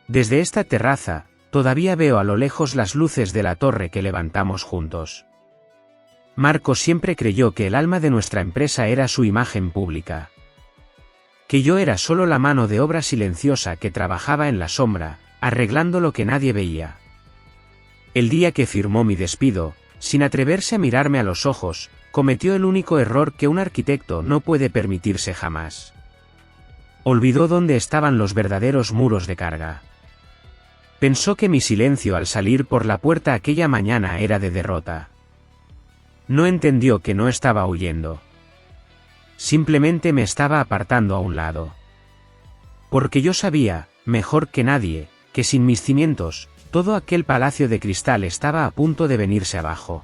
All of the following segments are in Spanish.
Desde esta terraza, todavía veo a lo lejos las luces de la torre que levantamos juntos. Marco siempre creyó que el alma de nuestra empresa era su imagen pública. Que yo era solo la mano de obra silenciosa que trabajaba en la sombra, arreglando lo que nadie veía. El día que firmó mi despido, sin atreverse a mirarme a los ojos, cometió el único error que un arquitecto no puede permitirse jamás. Olvidó dónde estaban los verdaderos muros de carga. Pensó que mi silencio al salir por la puerta aquella mañana era de derrota. No entendió que no estaba huyendo. Simplemente me estaba apartando a un lado. Porque yo sabía, mejor que nadie, que sin mis cimientos, todo aquel palacio de cristal estaba a punto de venirse abajo.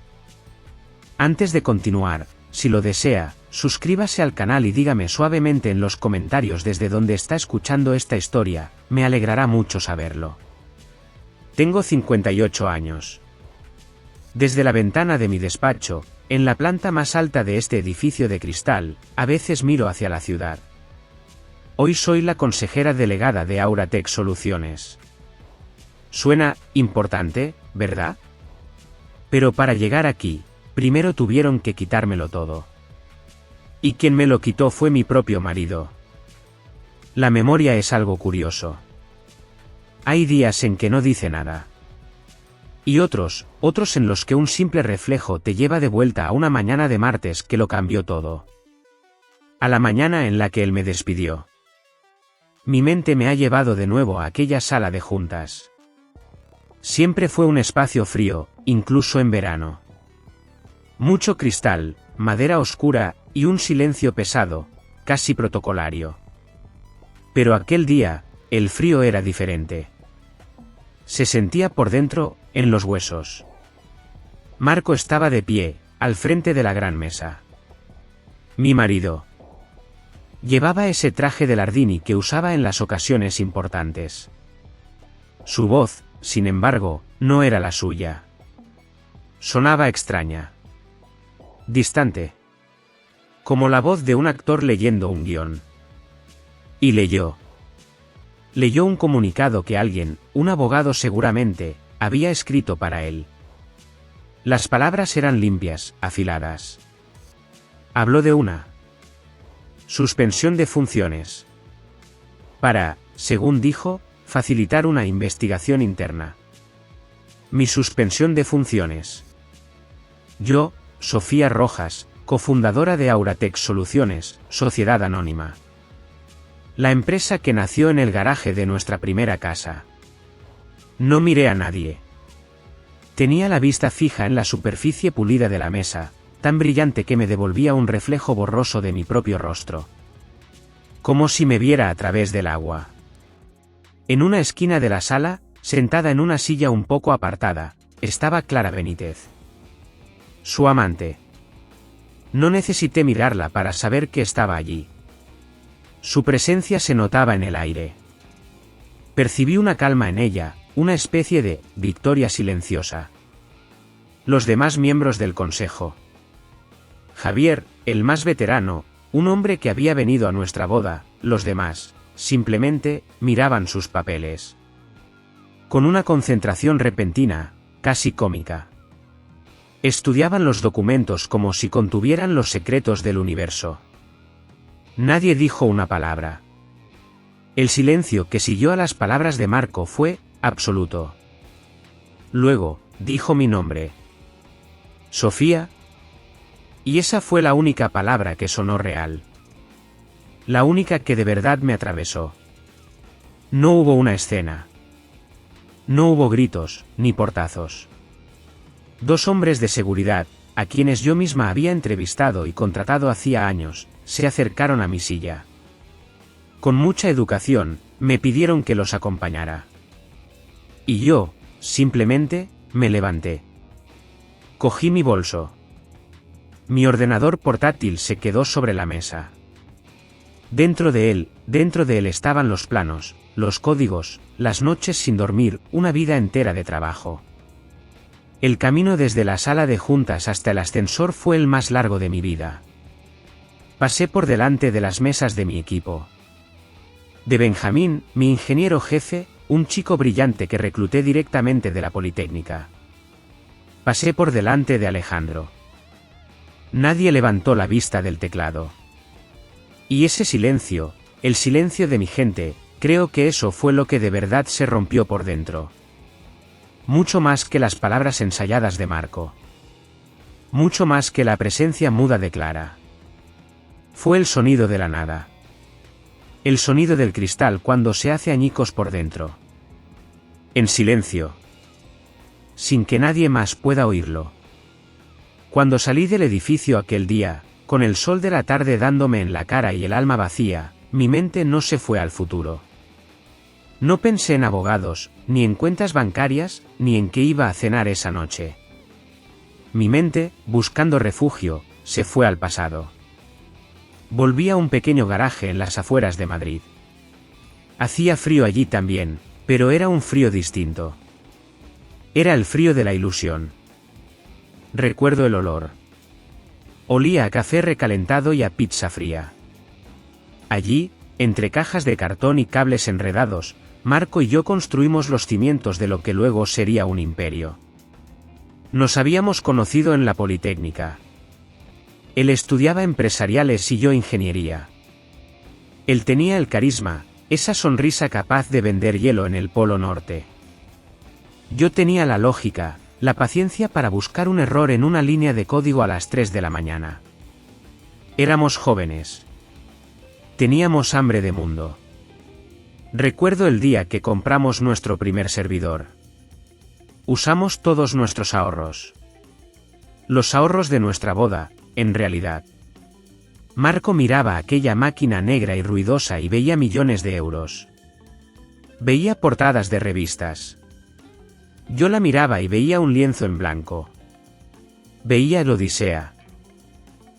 Antes de continuar, si lo desea, suscríbase al canal y dígame suavemente en los comentarios desde donde está escuchando esta historia, me alegrará mucho saberlo. Tengo 58 años. Desde la ventana de mi despacho, en la planta más alta de este edificio de cristal, a veces miro hacia la ciudad. Hoy soy la consejera delegada de Auratech Soluciones. Suena importante, ¿verdad? Pero para llegar aquí, primero tuvieron que quitármelo todo. Y quien me lo quitó fue mi propio marido. La memoria es algo curioso. Hay días en que no dice nada. Y otros en los que un simple reflejo te lleva de vuelta a una mañana de martes que lo cambió todo. A la mañana en la que él me despidió. Mi mente me ha llevado de nuevo a aquella sala de juntas. Siempre fue un espacio frío, incluso en verano. Mucho cristal, madera oscura, y un silencio pesado, casi protocolario. Pero aquel día, el frío era diferente. Se sentía por dentro, en los huesos. Marco estaba de pie, al frente de la gran mesa. Mi marido. Llevaba ese traje de Lardini que usaba en las ocasiones importantes. Su voz, sin embargo, no era la suya. Sonaba extraña. Distante. Como la voz de un actor leyendo un guión. Y leyó. Leyó un comunicado que alguien, un abogado seguramente, había escrito para él. Las palabras eran limpias, afiladas. Habló de una suspensión de funciones. Para, según dijo, facilitar una investigación interna. Mi suspensión de funciones. Yo, Sofía Rojas, cofundadora de Auratech Soluciones, Sociedad Anónima. La empresa que nació en el garaje de nuestra primera casa. No miré a nadie. Tenía la vista fija en la superficie pulida de la mesa, tan brillante que me devolvía un reflejo borroso de mi propio rostro. Como si me viera a través del agua. En una esquina de la sala, sentada en una silla un poco apartada, estaba Clara Benítez. Su amante. No necesité mirarla para saber que estaba allí. Su presencia se notaba en el aire. Percibí una calma en ella, una especie de victoria silenciosa. Los demás miembros del consejo. Javier, el más veterano, un hombre que había venido a nuestra boda, los demás, simplemente, miraban sus papeles. Con una concentración repentina, casi cómica. Estudiaban los documentos como si contuvieran los secretos del universo. Nadie dijo una palabra. El silencio que siguió a las palabras de Marco fue absoluto. Luego, dijo mi nombre. Sofía. Y esa fue la única palabra que sonó real. La única que de verdad me atravesó. No hubo una escena. No hubo gritos, ni portazos. Dos hombres de seguridad, a quienes yo misma había entrevistado y contratado hacía años, se acercaron a mi silla. Con mucha educación, me pidieron que los acompañara. Y yo, simplemente, me levanté. Cogí mi bolso. Mi ordenador portátil se quedó sobre la mesa. Dentro de él estaban los planos, los códigos, las noches sin dormir, una vida entera de trabajo. El camino desde la sala de juntas hasta el ascensor fue el más largo de mi vida. Pasé por delante de las mesas de mi equipo. De Benjamín, mi ingeniero jefe, un chico brillante que recluté directamente de la Politécnica. Pasé por delante de Alejandro. Nadie levantó la vista del teclado. Y ese silencio, el silencio de mi gente, creo que eso fue lo que de verdad se rompió por dentro. Mucho más que las palabras ensayadas de Marco. Mucho más que la presencia muda de Clara. Fue el sonido de la nada. El sonido del cristal cuando se hace añicos por dentro. En silencio. Sin que nadie más pueda oírlo. Cuando salí del edificio aquel día, con el sol de la tarde dándome en la cara y el alma vacía, mi mente no se fue al futuro. No pensé en abogados, ni en cuentas bancarias, ni en qué iba a cenar esa noche. Mi mente, buscando refugio, se fue al pasado. Volví a un pequeño garaje en las afueras de Madrid. Hacía frío allí también, pero era un frío distinto. Era el frío de la ilusión. Recuerdo el olor. Olía a café recalentado y a pizza fría. Allí, entre cajas de cartón y cables enredados, Marco y yo construimos los cimientos de lo que luego sería un imperio. Nos habíamos conocido en la Politécnica. Él estudiaba empresariales y yo ingeniería. Él tenía el carisma, esa sonrisa capaz de vender hielo en el Polo Norte. Yo tenía la lógica, la paciencia para buscar un error en una línea de código a las 3 de la mañana. Éramos jóvenes. Teníamos hambre de mundo. Recuerdo el día que compramos nuestro primer servidor. Usamos todos nuestros ahorros. Los ahorros de nuestra boda, en realidad. Marco miraba aquella máquina negra y ruidosa y veía millones de euros. Veía portadas de revistas. Yo la miraba y veía un lienzo en blanco. Veía el Odisea.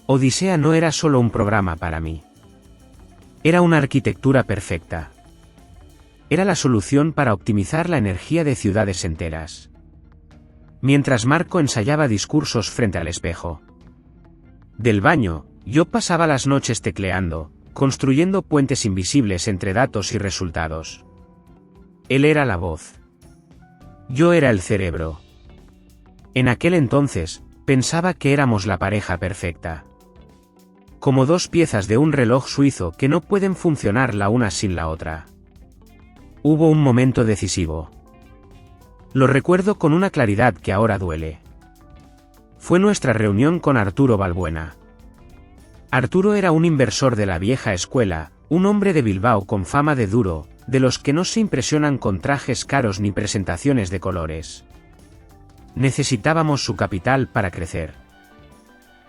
Odisea no era solo un programa para mí. Era una arquitectura perfecta. Era la solución para optimizar la energía de ciudades enteras. Mientras Marco ensayaba discursos frente al espejo. Del baño, yo pasaba las noches tecleando, construyendo puentes invisibles entre datos y resultados. Él era la voz. Yo era el cerebro. En aquel entonces, pensaba que éramos la pareja perfecta. Como dos piezas de un reloj suizo que no pueden funcionar la una sin la otra. Hubo un momento decisivo. Lo recuerdo con una claridad que ahora duele. Fue nuestra reunión con Arturo Balbuena. Arturo era un inversor de la vieja escuela, un hombre de Bilbao con fama de duro, de los que no se impresionan con trajes caros ni presentaciones de colores. Necesitábamos su capital para crecer.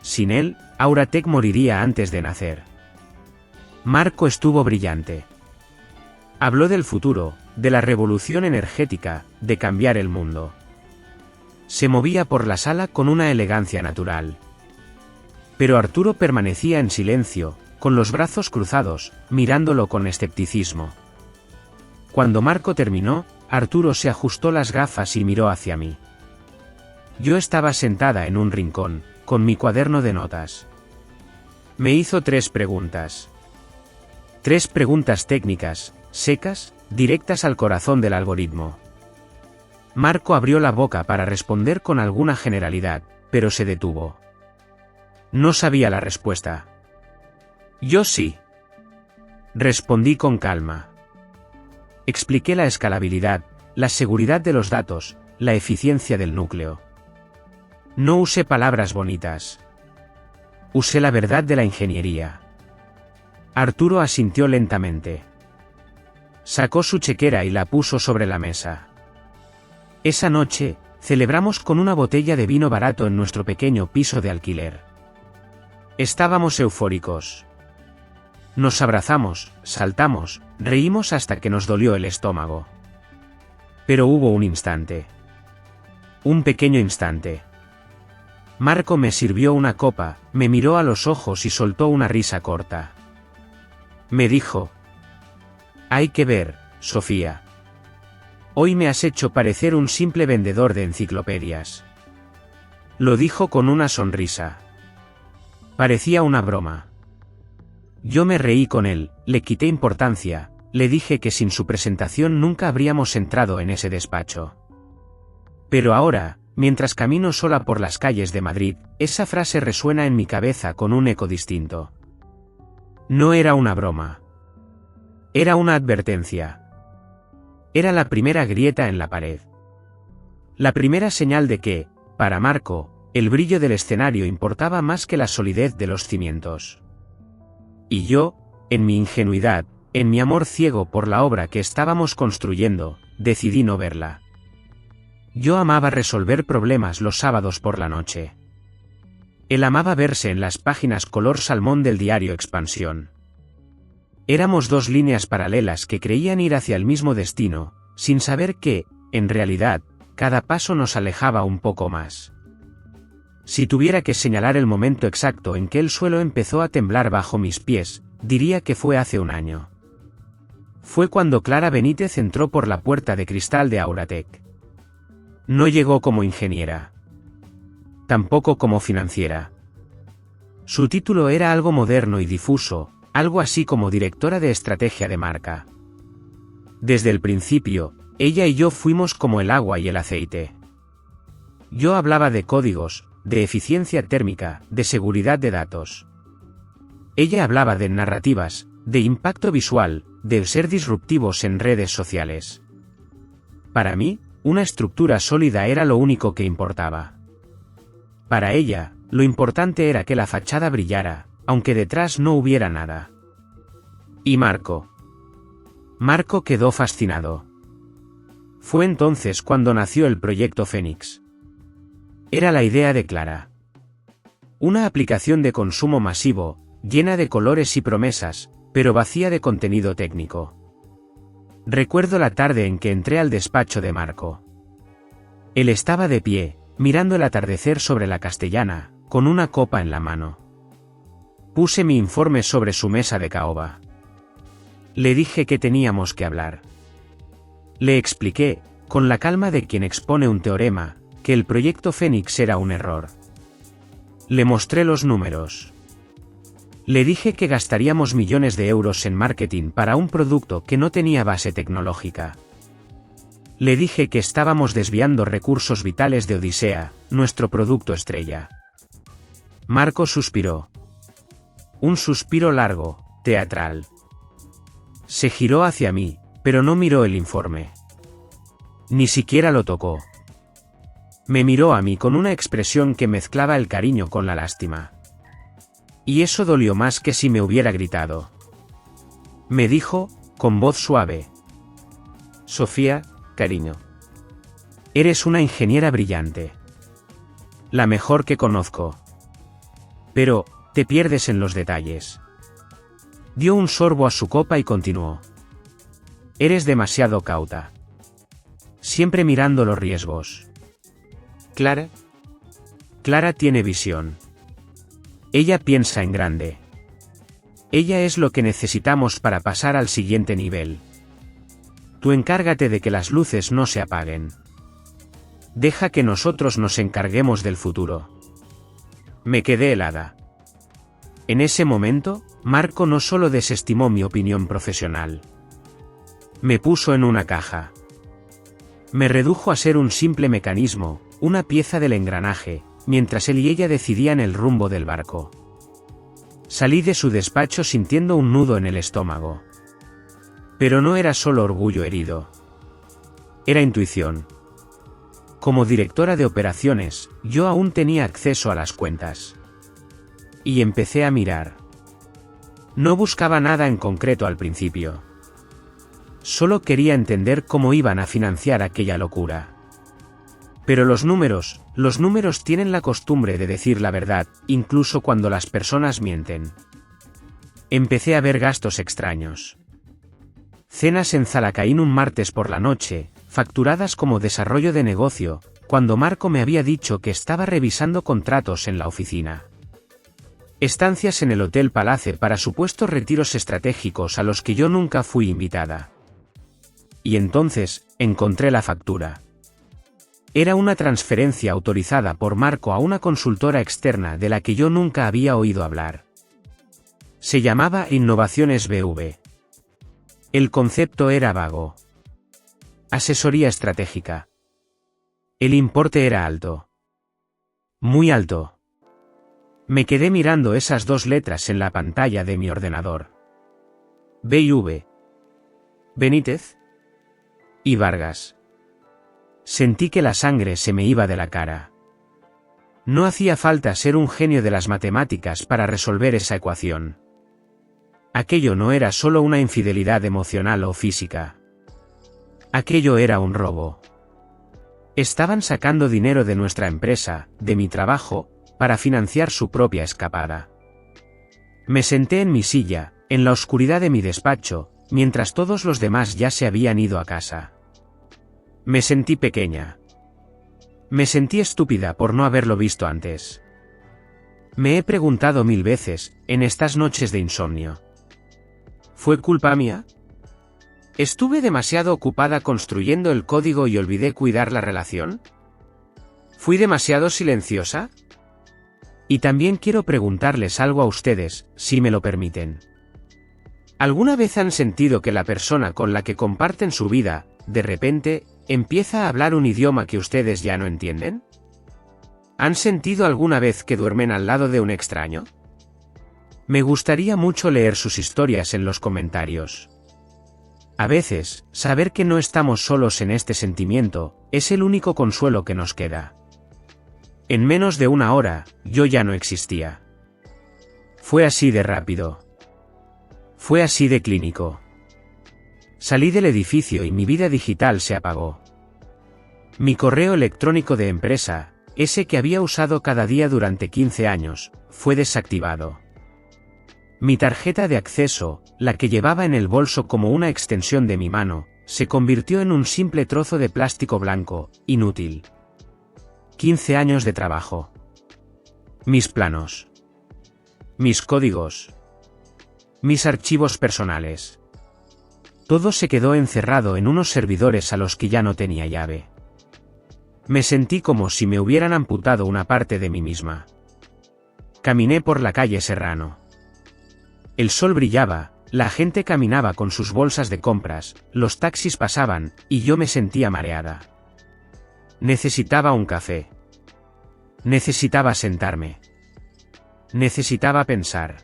Sin él, Auratec moriría antes de nacer. Marco estuvo brillante. Habló del futuro, de la revolución energética, de cambiar el mundo. Se movía por la sala con una elegancia natural. Pero Arturo permanecía en silencio, con los brazos cruzados, mirándolo con escepticismo. Cuando Marco terminó, Arturo se ajustó las gafas y miró hacia mí. Yo estaba sentada en un rincón, con mi cuaderno de notas. Me hizo 3 preguntas. 3 preguntas técnicas, secas, directas al corazón del algoritmo. Marco abrió la boca para responder con alguna generalidad, pero se detuvo. No sabía la respuesta. Yo sí. Respondí con calma. Expliqué la escalabilidad, la seguridad de los datos, la eficiencia del núcleo. No usé palabras bonitas. Usé la verdad de la ingeniería. Arturo asintió lentamente. Sacó su chequera y la puso sobre la mesa. Esa noche, celebramos con una botella de vino barato en nuestro pequeño piso de alquiler. Estábamos eufóricos. Nos abrazamos, saltamos, reímos hasta que nos dolió el estómago. Pero hubo un instante. Un pequeño instante. Marco me sirvió una copa, me miró a los ojos y soltó una risa corta. Me dijo: hay que ver, Sofía. Hoy me has hecho parecer un simple vendedor de enciclopedias. Lo dijo con una sonrisa. Parecía una broma. Yo me reí con él, le quité importancia, Le dije que sin su presentación nunca habríamos entrado en ese despacho. Pero ahora, mientras camino sola por las calles de Madrid, esa frase resuena en mi cabeza con un eco distinto. No era una broma. Era una advertencia. Era la primera grieta en la pared. La primera señal de que, para Marco, el brillo del escenario importaba más que la solidez de los cimientos. Y yo, en mi ingenuidad, en mi amor ciego por la obra que estábamos construyendo, decidí no verla. Yo amaba resolver problemas los sábados por la noche. Él amaba verse en las páginas color salmón del diario Expansión. Éramos dos líneas paralelas que creían ir hacia el mismo destino, sin saber que, en realidad, cada paso nos alejaba un poco más. Si tuviera que señalar el momento exacto en que el suelo empezó a temblar bajo mis pies, diría que fue hace un año. Fue cuando Clara Benítez entró por la puerta de cristal de Auratec. No llegó como ingeniera. Tampoco como financiera. Su título era algo moderno y difuso, algo así como directora de estrategia de marca. Desde el principio, ella y yo fuimos como el agua y el aceite. Yo hablaba de códigos, de eficiencia térmica, de seguridad de datos. Ella hablaba de narrativas, de impacto visual, de ser disruptivos en redes sociales. Para mí, una estructura sólida era lo único que importaba. Para ella, lo importante era que la fachada brillara, aunque detrás no hubiera nada. ¿Y Marco? Marco quedó fascinado. Fue entonces cuando nació el proyecto Fénix. Era la idea de Clara. Una aplicación de consumo masivo, llena de colores y promesas, pero vacía de contenido técnico. Recuerdo la tarde en que entré al despacho de Marco. Él estaba de pie, mirando el atardecer sobre la Castellana, con una copa en la mano. Puse mi informe sobre su mesa de caoba. Le dije que teníamos que hablar. Le expliqué, con la calma de quien expone un teorema, que el proyecto Fénix era un error. Le mostré los números. Le dije que gastaríamos millones de euros en marketing para un producto que no tenía base tecnológica. Le dije que estábamos desviando recursos vitales de Odisea, nuestro producto estrella. Marco suspiró. Un suspiro largo, teatral. Se giró hacia mí, pero no miró el informe. Ni siquiera lo tocó. Me miró a mí con una expresión que mezclaba el cariño con la lástima. Y eso dolió más que si me hubiera gritado. Me dijo, con voz suave. Sofía, cariño. Eres una ingeniera brillante. La mejor que conozco. Pero, te pierdes en los detalles. Dio un sorbo a su copa y continuó. Eres demasiado cauta. Siempre mirando los riesgos. ¿Clara? Clara tiene visión. Ella piensa en grande. Ella es lo que necesitamos para pasar al siguiente nivel. Tú encárgate de que las luces no se apaguen. Deja que nosotros nos encarguemos del futuro. Me quedé helada. En ese momento, Marco no solo desestimó mi opinión profesional. Me puso en una caja. Me redujo a ser un simple mecanismo, una pieza del engranaje, mientras él y ella decidían el rumbo del barco. Salí de su despacho sintiendo un nudo en el estómago. Pero no era solo orgullo herido. Era intuición. Como directora de operaciones, yo aún tenía acceso a las cuentas. Y empecé a mirar. No buscaba nada en concreto al principio. Solo quería entender cómo iban a financiar aquella locura. Pero los números tienen la costumbre de decir la verdad, incluso cuando las personas mienten. Empecé a ver gastos extraños. Cenas en Zalacaín un martes por la noche, facturadas como desarrollo de negocio, cuando Marco me había dicho que estaba revisando contratos en la oficina. Estancias en el Hotel Palace para supuestos retiros estratégicos a los que yo nunca fui invitada. Y entonces, encontré la factura. Era una transferencia autorizada por Marco a una consultora externa de la que yo nunca había oído hablar. Se llamaba Innovaciones BV. El concepto era vago. Asesoría estratégica. El importe era alto. Muy alto. Me quedé mirando esas dos letras en la pantalla de mi ordenador. B&V. Benítez. Y Vargas. Sentí que la sangre se me iba de la cara. No hacía falta ser un genio de las matemáticas para resolver esa ecuación. Aquello no era solo una infidelidad emocional o física. Aquello era un robo. Estaban sacando dinero de nuestra empresa, de mi trabajo, para financiar su propia escapada. Me senté en mi silla, en la oscuridad de mi despacho, mientras todos los demás ya se habían ido a casa. Me sentí pequeña. Me sentí estúpida por no haberlo visto antes. Me he preguntado 1000 veces, en estas noches de insomnio. ¿Fue culpa mía? ¿Estuve demasiado ocupada construyendo el código y olvidé cuidar la relación? ¿Fui demasiado silenciosa? Y también quiero preguntarles algo a ustedes, si me lo permiten. ¿Alguna vez han sentido que la persona con la que comparten su vida, de repente, empieza a hablar un idioma que ustedes ya no entienden? ¿Han sentido alguna vez que duermen al lado de un extraño? Me gustaría mucho leer sus historias en los comentarios. A veces, saber que no estamos solos en este sentimiento, es el único consuelo que nos queda. En menos de una hora, yo ya no existía. Fue así de rápido. Fue así de clínico. Salí del edificio y mi vida digital se apagó. Mi correo electrónico de empresa, ese que había usado cada día durante 15 años, fue desactivado. Mi tarjeta de acceso, la que llevaba en el bolso como una extensión de mi mano, se convirtió en un simple trozo de plástico blanco, inútil. 15 años de trabajo. Mis planos. Mis códigos. Mis archivos personales. Todo se quedó encerrado en unos servidores a los que ya no tenía llave. Me sentí como si me hubieran amputado una parte de mí misma. Caminé por la calle Serrano. El sol brillaba, la gente caminaba con sus bolsas de compras, los taxis pasaban, y yo me sentía mareada. Necesitaba un café. Necesitaba sentarme. Necesitaba pensar.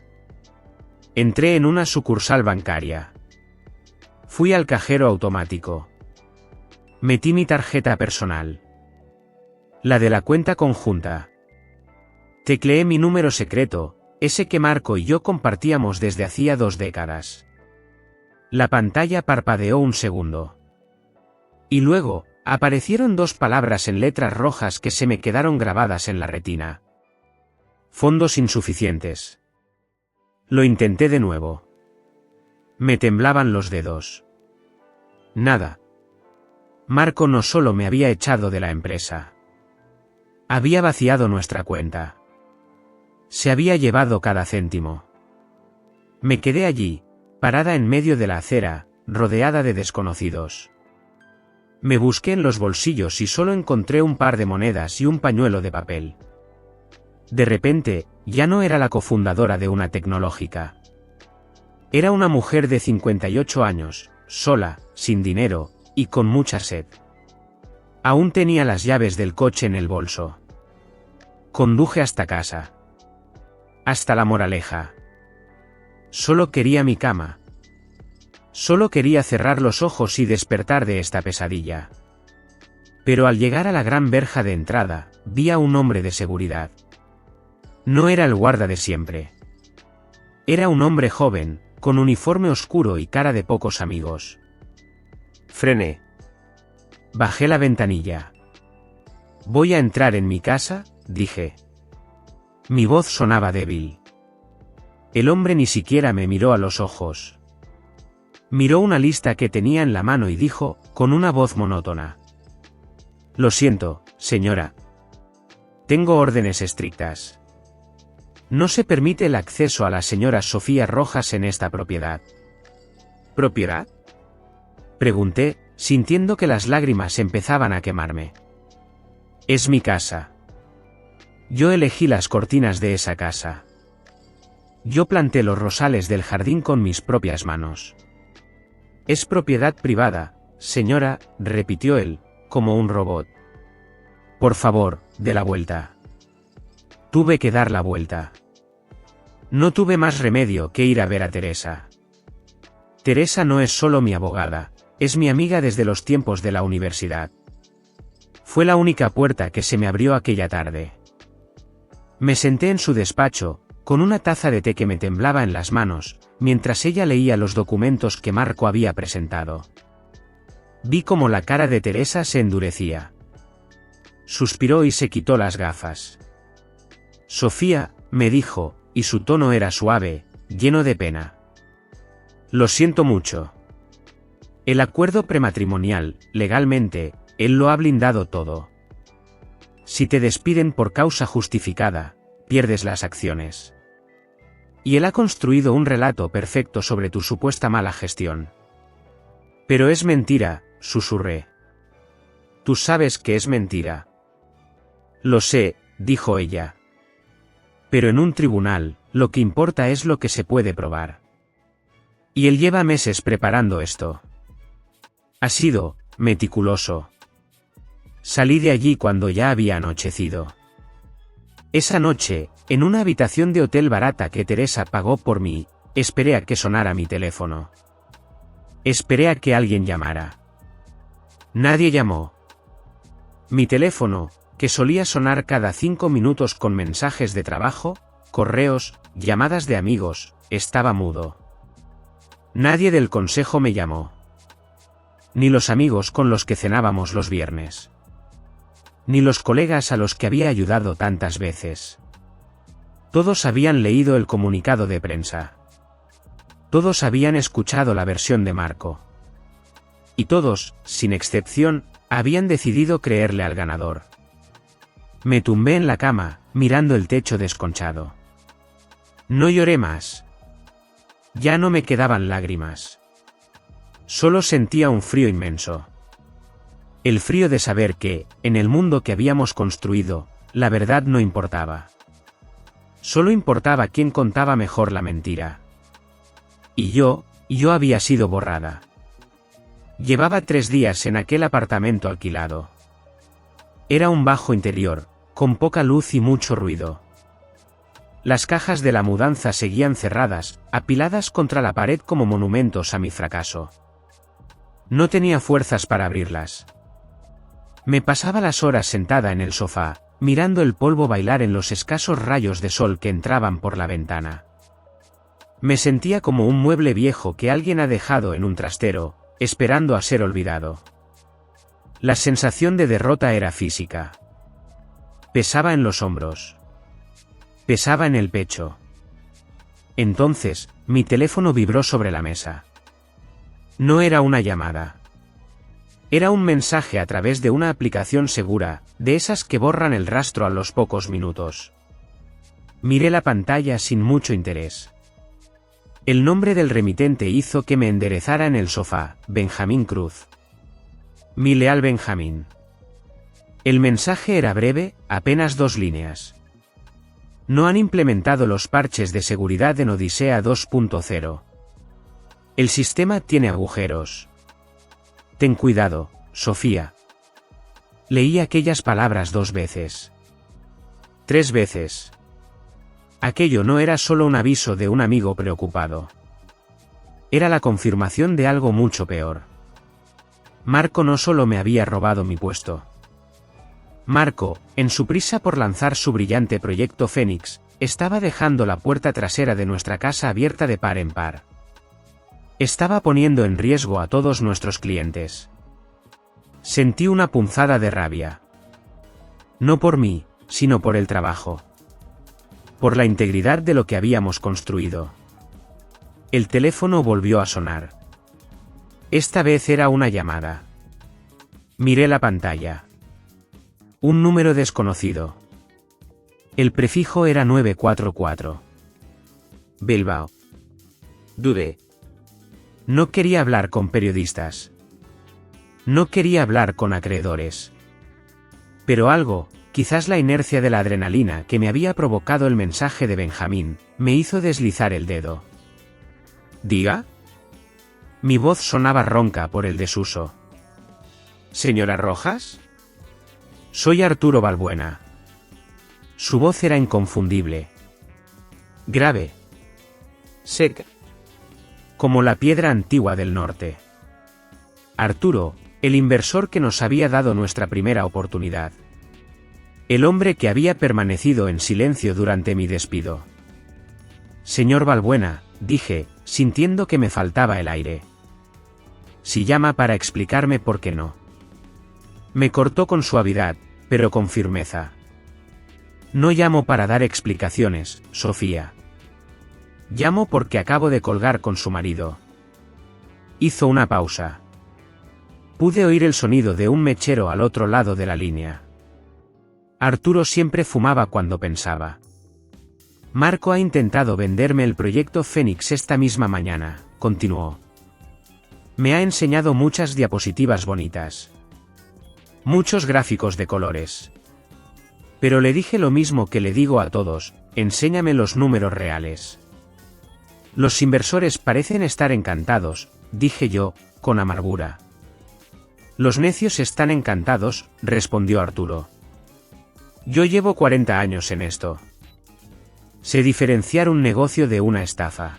Entré en una sucursal bancaria. Fui al cajero automático. Metí mi tarjeta personal. La de la cuenta conjunta. Tecleé mi número secreto, ese que Marco y yo compartíamos desde hacía 2 décadas. La pantalla parpadeó un segundo. Y luego, aparecieron 2 palabras en letras rojas que se me quedaron grabadas en la retina. Fondos insuficientes. Lo intenté de nuevo. Me temblaban los dedos. Nada. Marco no solo me había echado de la empresa. Había vaciado nuestra cuenta. Se había llevado cada céntimo. Me quedé allí, parada en medio de la acera, rodeada de desconocidos. Me busqué en los bolsillos y solo encontré un par de monedas y un pañuelo de papel. De repente, ya no era la cofundadora de una tecnológica. Era una mujer de 58 años, sola, sin dinero, y con mucha sed. Aún tenía las llaves del coche en el bolso. Conduje hasta casa. Hasta La Moraleja. Solo quería mi cama. Solo quería cerrar los ojos y despertar de esta pesadilla. Pero al llegar a la gran verja de entrada, vi a un hombre de seguridad. No era el guarda de siempre. Era un hombre joven, con uniforme oscuro y cara de pocos amigos. Frené. Bajé la ventanilla. «Voy a entrar en mi casa», dije. Mi voz sonaba débil. El hombre ni siquiera me miró a los ojos. Miró una lista que tenía en la mano y dijo, con una voz monótona: «Lo siento, señora. Tengo órdenes estrictas. No se permite el acceso a la señora Sofía Rojas en esta propiedad». «¿Propiedad?», pregunté, sintiendo que las lágrimas empezaban a quemarme. «Es mi casa. Yo elegí las cortinas de esa casa. Yo planté los rosales del jardín con mis propias manos. Es propiedad privada, señora, repitió él, como un robot. Por favor, dé la vuelta. Tuve que dar la vuelta. No tuve más remedio que ir a ver a Teresa. Teresa no es solo mi abogada, es mi amiga desde los tiempos de la universidad. Fue la única puerta que se me abrió aquella tarde. Me senté en su despacho, con una taza de té que me temblaba en las manos, mientras ella leía los documentos que Marco había presentado. Vi cómo la cara de Teresa se endurecía. Suspiró y se quitó las gafas. Sofía, me dijo, y su tono era suave, lleno de pena. Lo siento mucho. El acuerdo prematrimonial, legalmente, él lo ha blindado todo. Si te despiden por causa justificada, pierdes las acciones. Y él ha construido un relato perfecto sobre tu supuesta mala gestión. Pero es mentira, susurré. Tú sabes que es mentira. Lo sé, dijo ella. Pero en un tribunal, lo que importa es lo que se puede probar. Y él lleva meses preparando esto. Ha sido meticuloso. Salí de allí cuando ya había anochecido. Esa noche, en una habitación de hotel barata que Teresa pagó por mí, esperé a que sonara mi teléfono. Esperé a que alguien llamara. Nadie llamó. Mi teléfono, que solía sonar cada 5 minutos con mensajes de trabajo, correos, llamadas de amigos, estaba mudo. Nadie del consejo me llamó. Ni los amigos con los que cenábamos los viernes. Ni los colegas a los que había ayudado tantas veces. Todos habían leído el comunicado de prensa. Todos habían escuchado la versión de Marco. Y todos, sin excepción, habían decidido creerle al ganador. Me tumbé en la cama, mirando el techo desconchado. No lloré más. Ya no me quedaban lágrimas. Solo sentía un frío inmenso. El frío de saber que, en el mundo que habíamos construido, la verdad no importaba. Solo importaba quién contaba mejor la mentira. Y yo había sido borrada. Llevaba 3 días en aquel apartamento alquilado. Era un bajo interior, con poca luz y mucho ruido. Las cajas de la mudanza seguían cerradas, apiladas contra la pared como monumentos a mi fracaso. No tenía fuerzas para abrirlas. Me pasaba las horas sentada en el sofá, mirando el polvo bailar en los escasos rayos de sol que entraban por la ventana. Me sentía como un mueble viejo que alguien ha dejado en un trastero, esperando a ser olvidado. La sensación de derrota era física. Pesaba en los hombros. Pesaba en el pecho. Entonces, mi teléfono vibró sobre la mesa. No era una llamada. Era un mensaje a través de una aplicación segura, de esas que borran el rastro a los pocos minutos. Miré la pantalla sin mucho interés. El nombre del remitente hizo que me enderezara en el sofá, Benjamín Cruz. Mi leal Benjamín. El mensaje era breve, apenas 2 líneas. No han implementado los parches de seguridad en Odisea 2.0. El sistema tiene agujeros. Ten cuidado, Sofía. Leí aquellas palabras 2 veces. 3 veces. Aquello no era solo un aviso de un amigo preocupado. Era la confirmación de algo mucho peor. Marco no solo me había robado mi puesto. Marco, en su prisa por lanzar su brillante proyecto Fénix, estaba dejando la puerta trasera de nuestra casa abierta de par en par. Estaba poniendo en riesgo a todos nuestros clientes. Sentí una punzada de rabia. No por mí, sino por el trabajo. Por la integridad de lo que habíamos construido. El teléfono volvió a sonar. Esta vez era una llamada. Miré la pantalla. Un número desconocido. El prefijo era 944. Bilbao. Dudé. No quería hablar con periodistas. No quería hablar con acreedores. Pero algo, quizás la inercia de la adrenalina que me había provocado el mensaje de Benjamín, me hizo deslizar el dedo. ¿Diga? Mi voz sonaba ronca por el desuso. ¿Señora Rojas? Soy Arturo Balbuena. Su voz era inconfundible. Grave. Seca. Como la piedra antigua del norte. Arturo, el inversor que nos había dado nuestra primera oportunidad. El hombre que había permanecido en silencio durante mi despido. Señor Balbuena, dije, sintiendo que me faltaba el aire. Si llama para explicarme por qué no. Me cortó con suavidad, pero con firmeza. No llamo para dar explicaciones, Sofía. Llamo porque acabo de colgar con su marido. Hizo una pausa. Pude oír el sonido de un mechero al otro lado de la línea. Arturo siempre fumaba cuando pensaba. Marco ha intentado venderme el proyecto Fénix esta misma mañana, continuó. Me ha enseñado muchas diapositivas bonitas. Muchos gráficos de colores. Pero le dije lo mismo que le digo a todos, enséñame los números reales. Los inversores parecen estar encantados, dije yo, con amargura. Los necios están encantados, respondió Arturo. Yo llevo 40 años en esto. Sé diferenciar un negocio de una estafa.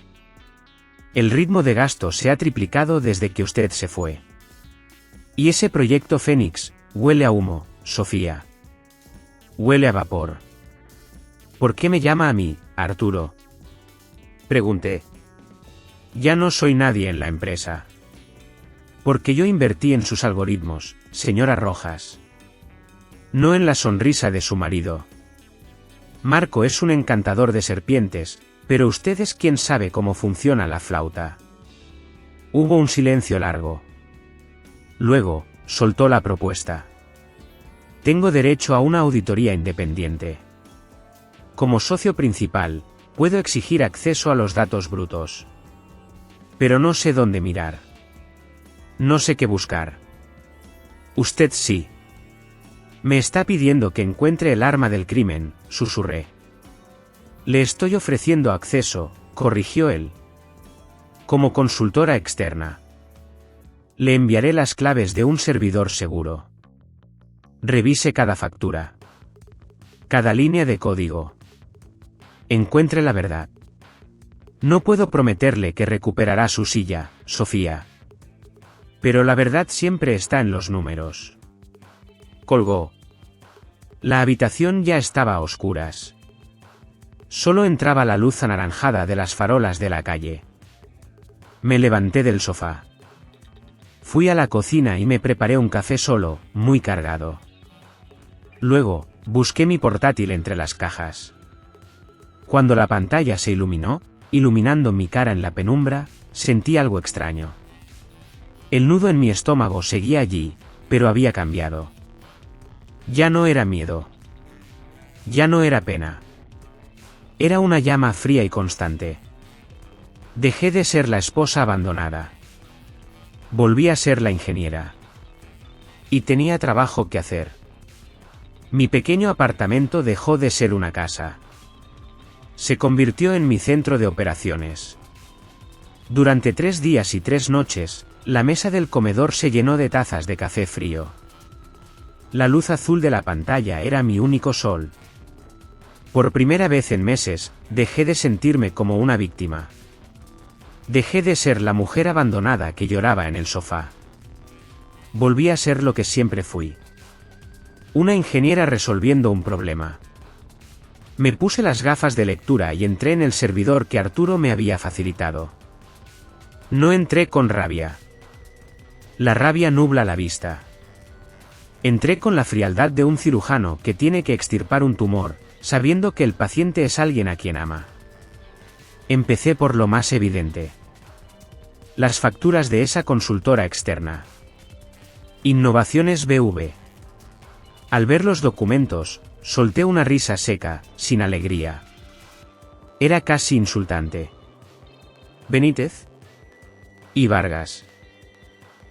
El ritmo de gasto se ha triplicado desde que usted se fue. Y ese proyecto Fénix, huele a humo, Sofía. Huele a vapor. ¿Por qué me llama a mí, Arturo? Pregunté. Ya no soy nadie en la empresa. Porque yo invertí en sus algoritmos, señora Rojas. No en la sonrisa de su marido. Marco es un encantador de serpientes, pero usted es quien sabe cómo funciona la flauta. Hubo un silencio largo. Luego, soltó la propuesta. Tengo derecho a una auditoría independiente. Como socio principal, puedo exigir acceso a los datos brutos. Pero no sé dónde mirar. No sé qué buscar. Usted sí. Me está pidiendo que encuentre el arma del crimen, susurré. Le estoy ofreciendo acceso, corrigió él. Como consultora externa. Le enviaré las claves de un servidor seguro. Revise cada factura. Cada línea de código. Encuentre la verdad. No puedo prometerle que recuperará su silla, Sofía. Pero la verdad siempre está en los números. Colgó. La habitación ya estaba a oscuras. Solo entraba la luz anaranjada de las farolas de la calle. Me levanté del sofá. Fui a la cocina y me preparé un café solo, muy cargado. Luego, busqué mi portátil entre las cajas. Cuando la pantalla se iluminó, iluminando mi cara en la penumbra, sentí algo extraño. El nudo en mi estómago seguía allí, pero había cambiado. Ya no era miedo. Ya no era pena. Era una llama fría y constante. Dejé de ser la esposa abandonada. Volví a ser la ingeniera. Y tenía trabajo que hacer. Mi pequeño apartamento dejó de ser una casa. Se convirtió en mi centro de operaciones. Durante 3 días y 3 noches, la mesa del comedor se llenó de tazas de café frío. La luz azul de la pantalla era mi único sol. Por primera vez en meses, dejé de sentirme como una víctima. Dejé de ser la mujer abandonada que lloraba en el sofá. Volví a ser lo que siempre fui. Una ingeniera resolviendo un problema. Me puse las gafas de lectura y entré en el servidor que Arturo me había facilitado. No entré con rabia. La rabia nubla la vista. Entré con la frialdad de un cirujano que tiene que extirpar un tumor, sabiendo que el paciente es alguien a quien ama. Empecé por lo más evidente. Las facturas de esa consultora externa. Innovaciones BV. Al ver los documentos, solté una risa seca, sin alegría. Era casi insultante. ¿Benítez? Y Vargas.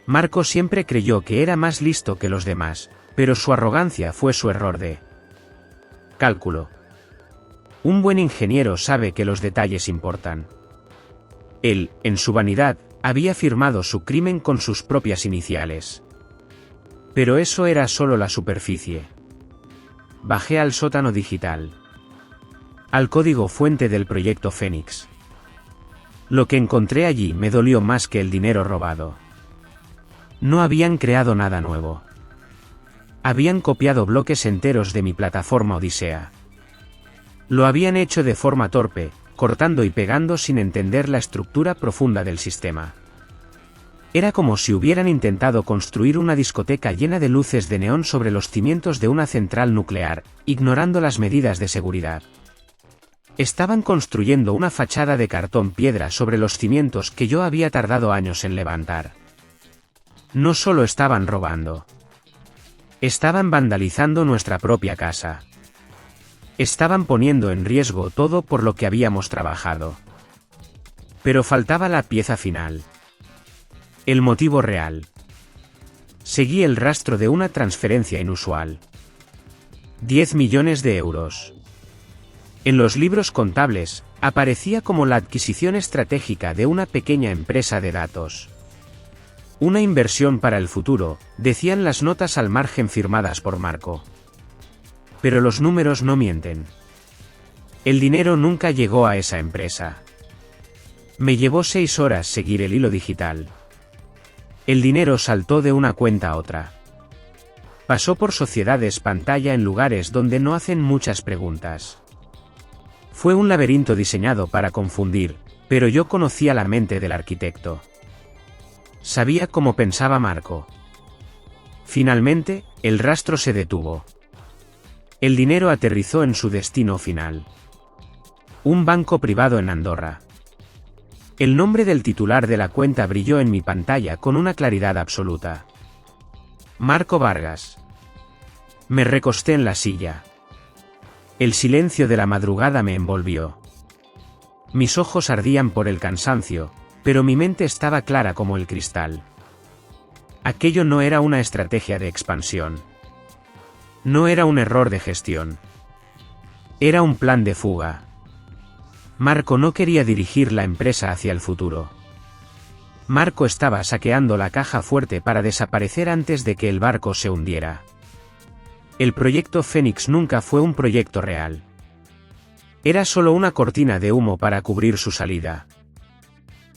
Marco siempre creyó que era más listo que los demás, pero su arrogancia fue su error de cálculo. Un buen ingeniero sabe que los detalles importan. Él, en su vanidad, Había firmado su crimen con sus propias iniciales. Pero eso era solo la superficie. Bajé al sótano digital. Al código fuente del proyecto Fénix. Lo que encontré allí me dolió más que el dinero robado. No habían creado nada nuevo. Habían copiado bloques enteros de mi plataforma Odisea. Lo habían hecho de forma torpe, cortando y pegando sin entender la estructura profunda del sistema. Era como si hubieran intentado construir una discoteca llena de luces de neón sobre los cimientos de una central nuclear, ignorando las medidas de seguridad. Estaban construyendo una fachada de cartón piedra sobre los cimientos que yo había tardado años en levantar. No solo estaban robando. Estaban vandalizando nuestra propia casa. Estaban poniendo en riesgo todo por lo que habíamos trabajado. Pero faltaba la pieza final. El motivo real. Seguí el rastro de una transferencia inusual. 10 millones de euros. En los libros contables, aparecía como la adquisición estratégica de una pequeña empresa de datos. Una inversión para el futuro, decían las notas al margen firmadas por Marco. Pero los números no mienten. El dinero nunca llegó a esa empresa. Me llevó 6 horas seguir el hilo digital. El dinero saltó de una cuenta a otra. Pasó por sociedades pantalla en lugares donde no hacen muchas preguntas. Fue un laberinto diseñado para confundir, pero yo conocía la mente del arquitecto. Sabía cómo pensaba Marco. Finalmente, el rastro se detuvo. El dinero aterrizó en su destino final. Un banco privado en Andorra. El nombre del titular de la cuenta brilló en mi pantalla con una claridad absoluta. Marco Vargas. Me recosté en la silla. El silencio de la madrugada me envolvió. Mis ojos ardían por el cansancio, pero mi mente estaba clara como el cristal. Aquello no era una estrategia de expansión. No era un error de gestión. Era un plan de fuga. Marco no quería dirigir la empresa hacia el futuro. Marco estaba saqueando la caja fuerte para desaparecer antes de que el barco se hundiera. El proyecto Fénix nunca fue un proyecto real. Era solo una cortina de humo para cubrir su salida.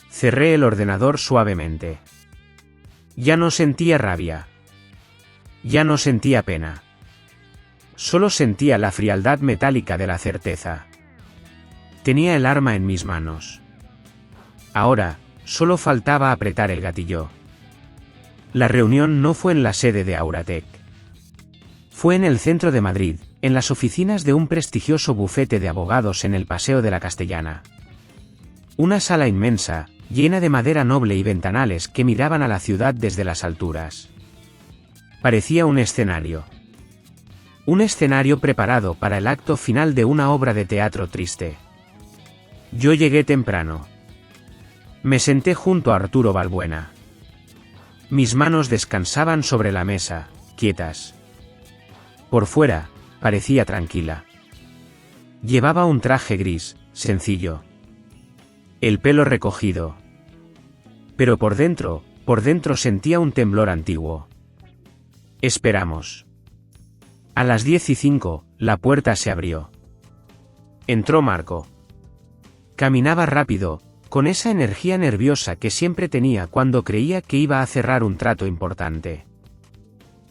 Cerré el ordenador suavemente. Ya no sentía rabia. Ya no sentía pena. Solo sentía la frialdad metálica de la certeza. Tenía el arma en mis manos. Ahora, solo faltaba apretar el gatillo. La reunión no fue en la sede de Auratec. Fue en el centro de Madrid, en las oficinas de un prestigioso bufete de abogados en el Paseo de la Castellana. Una sala inmensa, llena de madera noble y ventanales que miraban a la ciudad desde las alturas. Parecía un escenario. Un escenario preparado para el acto final de una obra de teatro triste. Yo llegué temprano. Me senté junto a Arturo Balbuena. Mis manos descansaban sobre la mesa, quietas. Por fuera, parecía tranquila. Llevaba un traje gris, sencillo. El pelo recogido. Pero por dentro sentía un temblor antiguo. Esperamos. A las 10:05, la puerta se abrió. Entró Marco. Caminaba rápido, con esa energía nerviosa que siempre tenía cuando creía que iba a cerrar un trato importante.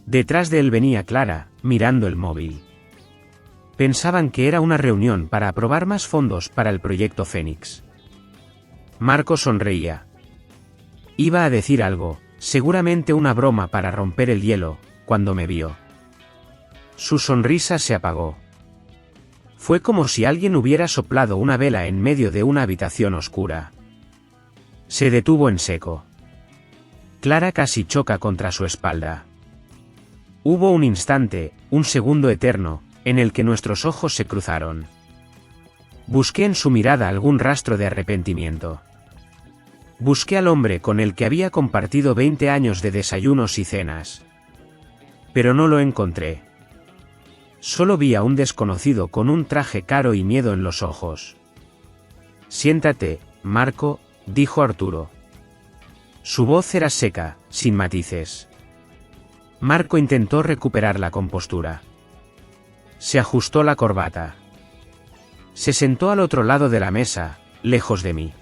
Detrás de él venía Clara, mirando el móvil. Pensaban que era una reunión para aprobar más fondos para el proyecto Fénix. Marco sonreía. Iba a decir algo, seguramente una broma para romper el hielo, cuando me vio. Su sonrisa se apagó. Fue como si alguien hubiera soplado una vela en medio de una habitación oscura. Se detuvo en seco. Clara casi choca contra su espalda. Hubo un instante, un segundo eterno, en el que nuestros ojos se cruzaron. Busqué en su mirada algún rastro de arrepentimiento. Busqué al hombre con el que había compartido 20 años de desayunos y cenas. Pero no lo encontré. Solo vi a un desconocido con un traje caro y miedo en los ojos. Siéntate, Marco, dijo Arturo. Su voz era seca, sin matices. Marco intentó recuperar la compostura. Se ajustó la corbata. Se sentó al otro lado de la mesa, lejos de mí.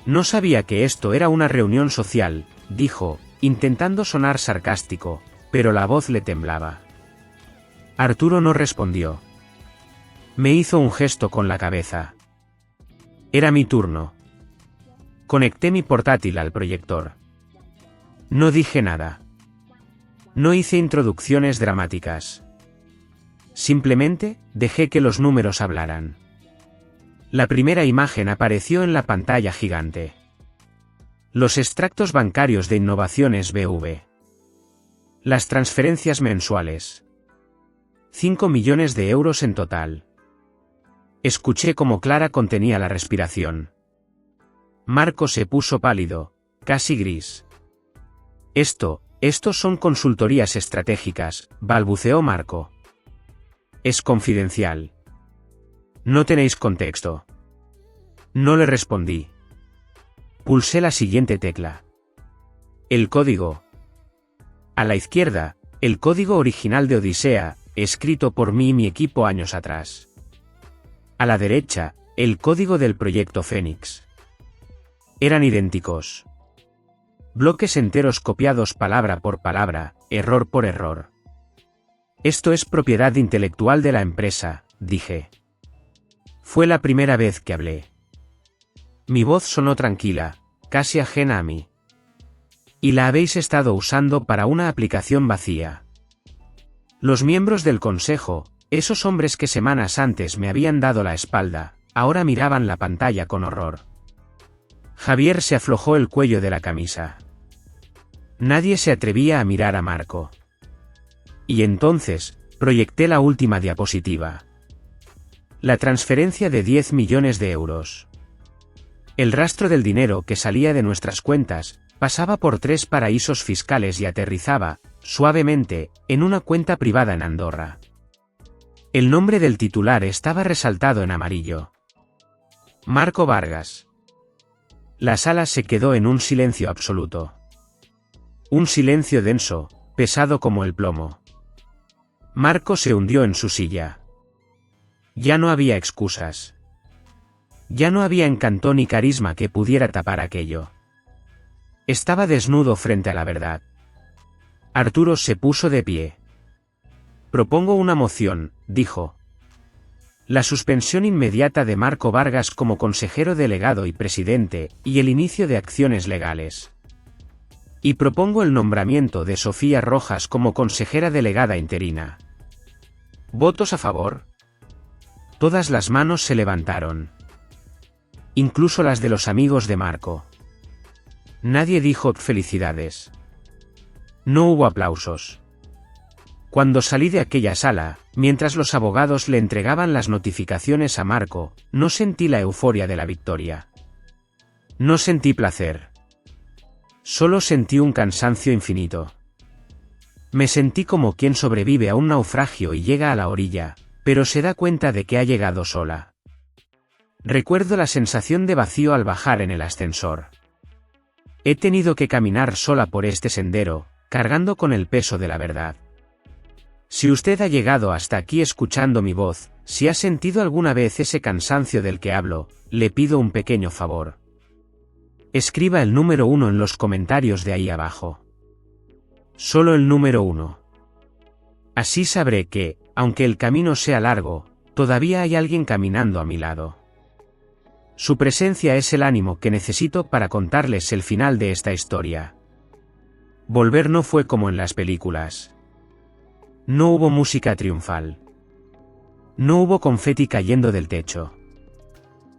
No sabía que esto era una reunión social, dijo, intentando sonar sarcástico, pero la voz le temblaba. Arturo no respondió. Me hizo un gesto con la cabeza. Era mi turno. Conecté mi portátil al proyector. No dije nada. No hice introducciones dramáticas. Simplemente, dejé que los números hablaran. La primera imagen apareció en la pantalla gigante. Los extractos bancarios de Innovaciones BV. Las transferencias mensuales. 5 millones de euros en total. Escuché cómo Clara contenía la respiración. Marco se puso pálido, casi gris. Estos son consultorías estratégicas, balbuceó Marco. Es confidencial. No tenéis contexto. No le respondí. Pulsé la siguiente tecla. El código. A la izquierda, el código original de Odisea, escrito por mí y mi equipo años atrás. A la derecha, el código del proyecto Fénix. Eran idénticos. Bloques enteros copiados palabra por palabra, error por error. Esto es propiedad intelectual de la empresa, dije. Fue la primera vez que hablé. Mi voz sonó tranquila, casi ajena a mí. Y la habéis estado usando para una aplicación vacía. Los miembros del consejo, esos hombres que semanas antes me habían dado la espalda, ahora miraban la pantalla con horror. Javier se aflojó el cuello de la camisa. Nadie se atrevía a mirar a Marco. Y entonces, proyecté la última diapositiva. La transferencia de 10 millones de euros. El rastro del dinero que salía de nuestras cuentas, pasaba por 3 paraísos fiscales y aterrizaba, suavemente, en una cuenta privada en Andorra. El nombre del titular estaba resaltado en amarillo. Marco Vargas. La sala se quedó en un silencio absoluto. Un silencio denso, pesado como el plomo. Marco se hundió en su silla. Ya no había excusas. Ya no había encanto ni carisma que pudiera tapar aquello. Estaba desnudo frente a la verdad. Arturo se puso de pie. Propongo una moción, dijo. La suspensión inmediata de Marco Vargas como consejero delegado y presidente, y el inicio de acciones legales. Y propongo el nombramiento de Sofía Rojas como consejera delegada interina. ¿Votos a favor? Todas las manos se levantaron. Incluso las de los amigos de Marco. Nadie dijo felicidades. No hubo aplausos. Cuando salí de aquella sala, mientras los abogados le entregaban las notificaciones a Marco, no sentí la euforia de la victoria. No sentí placer. Solo sentí un cansancio infinito. Me sentí como quien sobrevive a un naufragio y llega a la orilla, pero se da cuenta de que ha llegado sola. Recuerdo la sensación de vacío al bajar en el ascensor. He tenido que caminar sola por este sendero, cargando con el peso de la verdad. Si usted ha llegado hasta aquí escuchando mi voz, si ha sentido alguna vez ese cansancio del que hablo, le pido un pequeño favor. Escriba el número 1 en los comentarios de ahí abajo. Solo el número 1. Así sabré que, aunque el camino sea largo, todavía hay alguien caminando a mi lado. Su presencia es el ánimo que necesito para contarles el final de esta historia. Volver no fue como en las películas. No hubo música triunfal. No hubo confeti cayendo del techo.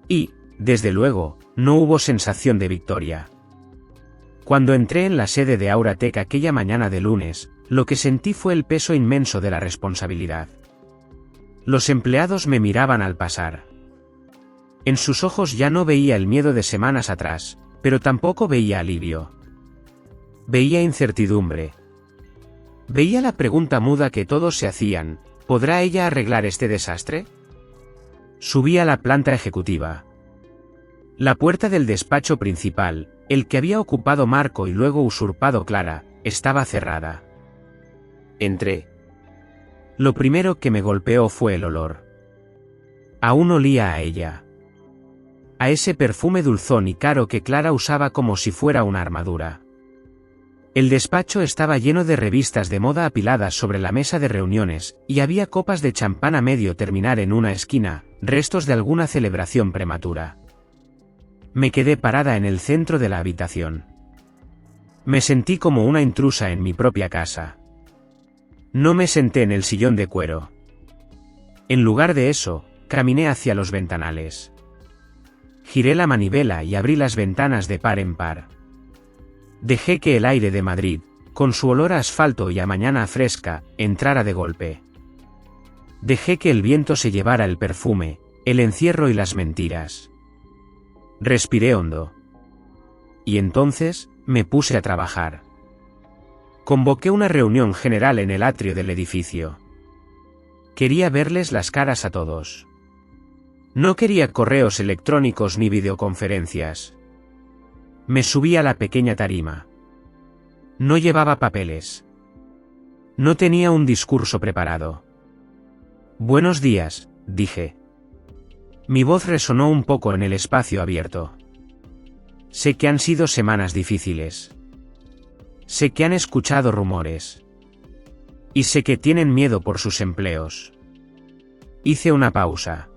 Y, desde luego, no hubo sensación de victoria. Cuando entré en la sede de Auratech aquella mañana de lunes, lo que sentí fue el peso inmenso de la responsabilidad. Los empleados me miraban al pasar. En sus ojos ya no veía el miedo de semanas atrás, pero tampoco veía alivio. Veía incertidumbre. Veía la pregunta muda que todos se hacían: ¿podrá ella arreglar este desastre? Subí a la planta ejecutiva. La puerta del despacho principal, el que había ocupado Marco y luego usurpado Clara, estaba cerrada. Entré. Lo primero que me golpeó fue el olor. Aún olía a ella. A ese perfume dulzón y caro que Clara usaba como si fuera una armadura. El despacho estaba lleno de revistas de moda apiladas sobre la mesa de reuniones, y había copas de champán a medio terminar en una esquina, restos de alguna celebración prematura. Me quedé parada en el centro de la habitación. Me sentí como una intrusa en mi propia casa. No me senté en el sillón de cuero. En lugar de eso, caminé hacia los ventanales. Giré la manivela y abrí las ventanas de par en par. Dejé que el aire de Madrid, con su olor a asfalto y a mañana fresca, entrara de golpe. Dejé que el viento se llevara el perfume, el encierro y las mentiras. Respiré hondo. Y entonces, me puse a trabajar. Convoqué una reunión general en el atrio del edificio. Quería verles las caras a todos. No quería correos electrónicos ni videoconferencias. Me subí a la pequeña tarima. No llevaba papeles. No tenía un discurso preparado. Buenos días, dije. Mi voz resonó un poco en el espacio abierto. Sé que han sido semanas difíciles. Sé que han escuchado rumores. Y sé que tienen miedo por sus empleos. Hice una pausa.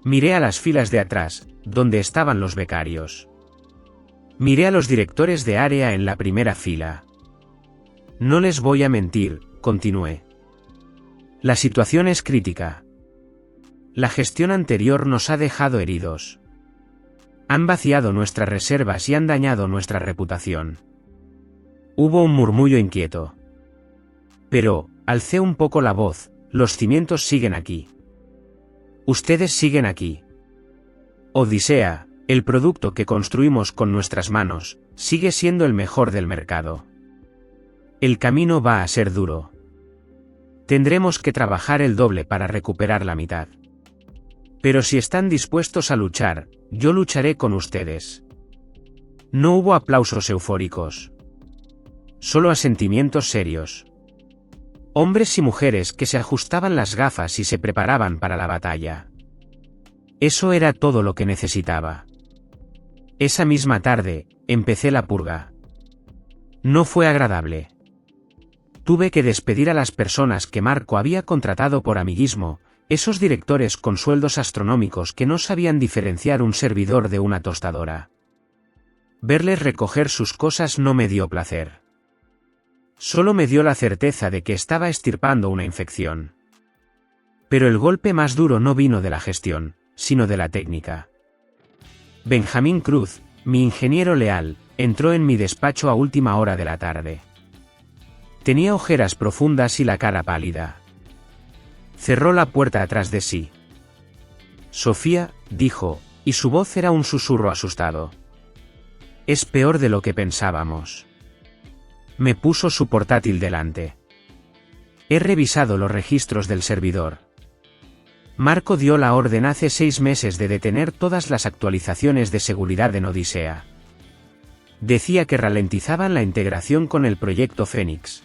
Miré a las filas de atrás, donde estaban los becarios. Miré a los directores de área en la primera fila. No les voy a mentir, continué. La situación es crítica. La gestión anterior nos ha dejado heridos. Han vaciado nuestras reservas y han dañado nuestra reputación. Hubo un murmullo inquieto. Pero, alcé un poco la voz, los cimientos siguen aquí. Ustedes siguen aquí. Odisea, el producto que construimos con nuestras manos, sigue siendo el mejor del mercado. El camino va a ser duro. Tendremos que trabajar el doble para recuperar la mitad. Pero si están dispuestos a luchar, yo lucharé con ustedes. No hubo aplausos eufóricos. Solo asentimientos serios. Hombres y mujeres que se ajustaban las gafas y se preparaban para la batalla. Eso era todo lo que necesitaba. Esa misma tarde, empecé la purga. No fue agradable. Tuve que despedir a las personas que Marco había contratado por amiguismo, esos directores con sueldos astronómicos que no sabían diferenciar un servidor de una tostadora. Verles recoger sus cosas no me dio placer. Solo me dio la certeza de que estaba extirpando una infección. Pero el golpe más duro no vino de la gestión, sino de la técnica. Benjamín Cruz, mi ingeniero leal, entró en mi despacho a última hora de la tarde. Tenía ojeras profundas y la cara pálida. Cerró la puerta atrás de sí. Sofía, dijo, y su voz era un susurro asustado. Es peor de lo que pensábamos. Me puso su portátil delante. He revisado los registros del servidor. Marco dio la orden hace 6 meses de detener todas las actualizaciones de seguridad en Odisea. Decía que ralentizaban la integración con el proyecto Fénix.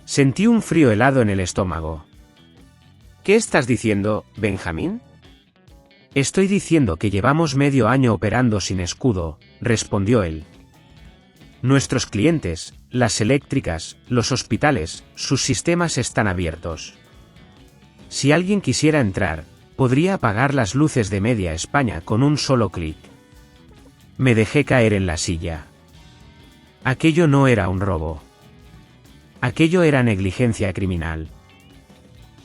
Sentí un frío helado en el estómago. ¿Qué estás diciendo, Benjamín? Estoy diciendo que llevamos medio año operando sin escudo, respondió él. Nuestros clientes, las eléctricas, los hospitales, sus sistemas están abiertos. Si alguien quisiera entrar, podría apagar las luces de media España con un solo clic. Me dejé caer en la silla. Aquello no era un robo. Aquello era negligencia criminal.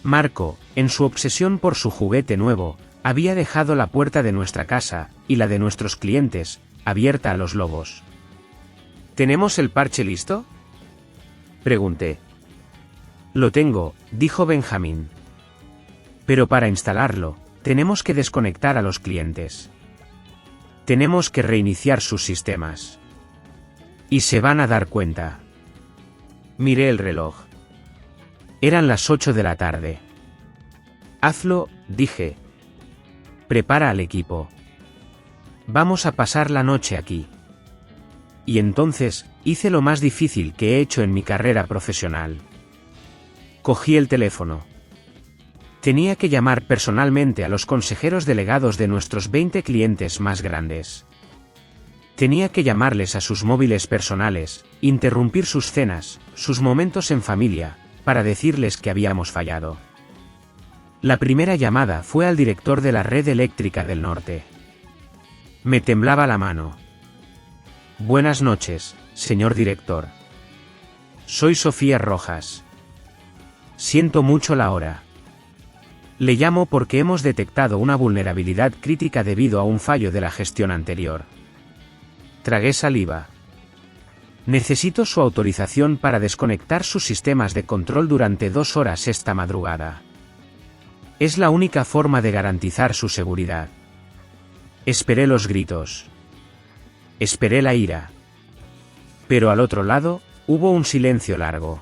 Marco, en su obsesión por su juguete nuevo, había dejado la puerta de nuestra casa, y la de nuestros clientes, abierta a los lobos. ¿Tenemos el parche listo?, pregunté. Lo tengo, dijo Benjamín. Pero para instalarlo, tenemos que desconectar a los clientes. Tenemos que reiniciar sus sistemas. Y se van a dar cuenta. Miré el reloj. Eran las 8 de la tarde. Hazlo, dije. Prepara al equipo. Vamos a pasar la noche aquí. Y entonces, hice lo más difícil que he hecho en mi carrera profesional. Cogí el teléfono. Tenía que llamar personalmente a los consejeros delegados de nuestros 20 clientes más grandes. Tenía que llamarles a sus móviles personales, interrumpir sus cenas, sus momentos en familia, para decirles que habíamos fallado. La primera llamada fue al director de la red eléctrica del norte. Me temblaba la mano. Buenas noches, señor director. Soy Sofía Rojas. Siento mucho la hora. Le llamo porque hemos detectado una vulnerabilidad crítica debido a un fallo de la gestión anterior. Tragué saliva. Necesito su autorización para desconectar sus sistemas de control durante 2 horas esta madrugada. Es la única forma de garantizar su seguridad. Esperé los gritos. Esperé la ira. Pero al otro lado, hubo un silencio largo.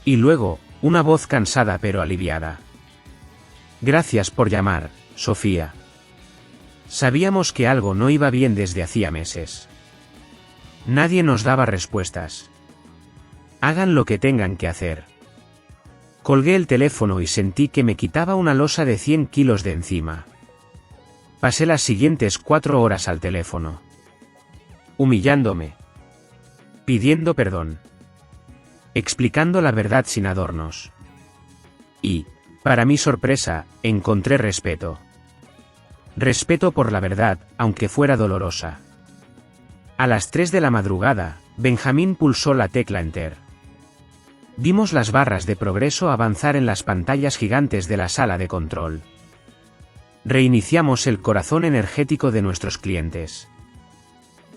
Y luego, una voz cansada pero aliviada. Gracias por llamar, Sofía. Sabíamos que algo no iba bien desde hacía meses. Nadie nos daba respuestas. Hagan lo que tengan que hacer. Colgué el teléfono y sentí que me quitaba una losa de 100 kilos de encima. Pasé las siguientes 4 horas al teléfono. Humillándome. Pidiendo perdón. Explicando la verdad sin adornos. Y, para mi sorpresa, encontré respeto. Respeto por la verdad, aunque fuera dolorosa. A las 3 de la madrugada, Benjamín pulsó la tecla Enter. Vimos las barras de progreso avanzar en las pantallas gigantes de la sala de control. Reiniciamos el corazón energético de nuestros clientes.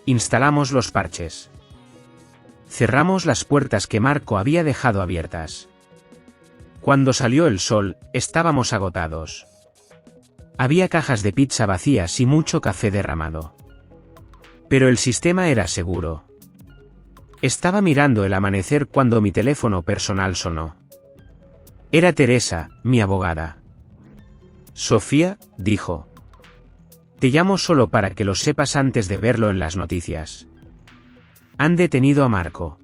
Instalamos los parches. Cerramos las puertas que Marco había dejado abiertas. Cuando salió el sol, estábamos agotados. Había cajas de pizza vacías y mucho café derramado. Pero el sistema era seguro. Estaba mirando el amanecer cuando mi teléfono personal sonó. Era Teresa, mi abogada. Sofía, dijo. Te llamo solo para que lo sepas antes de verlo en las noticias. Han detenido a Marco.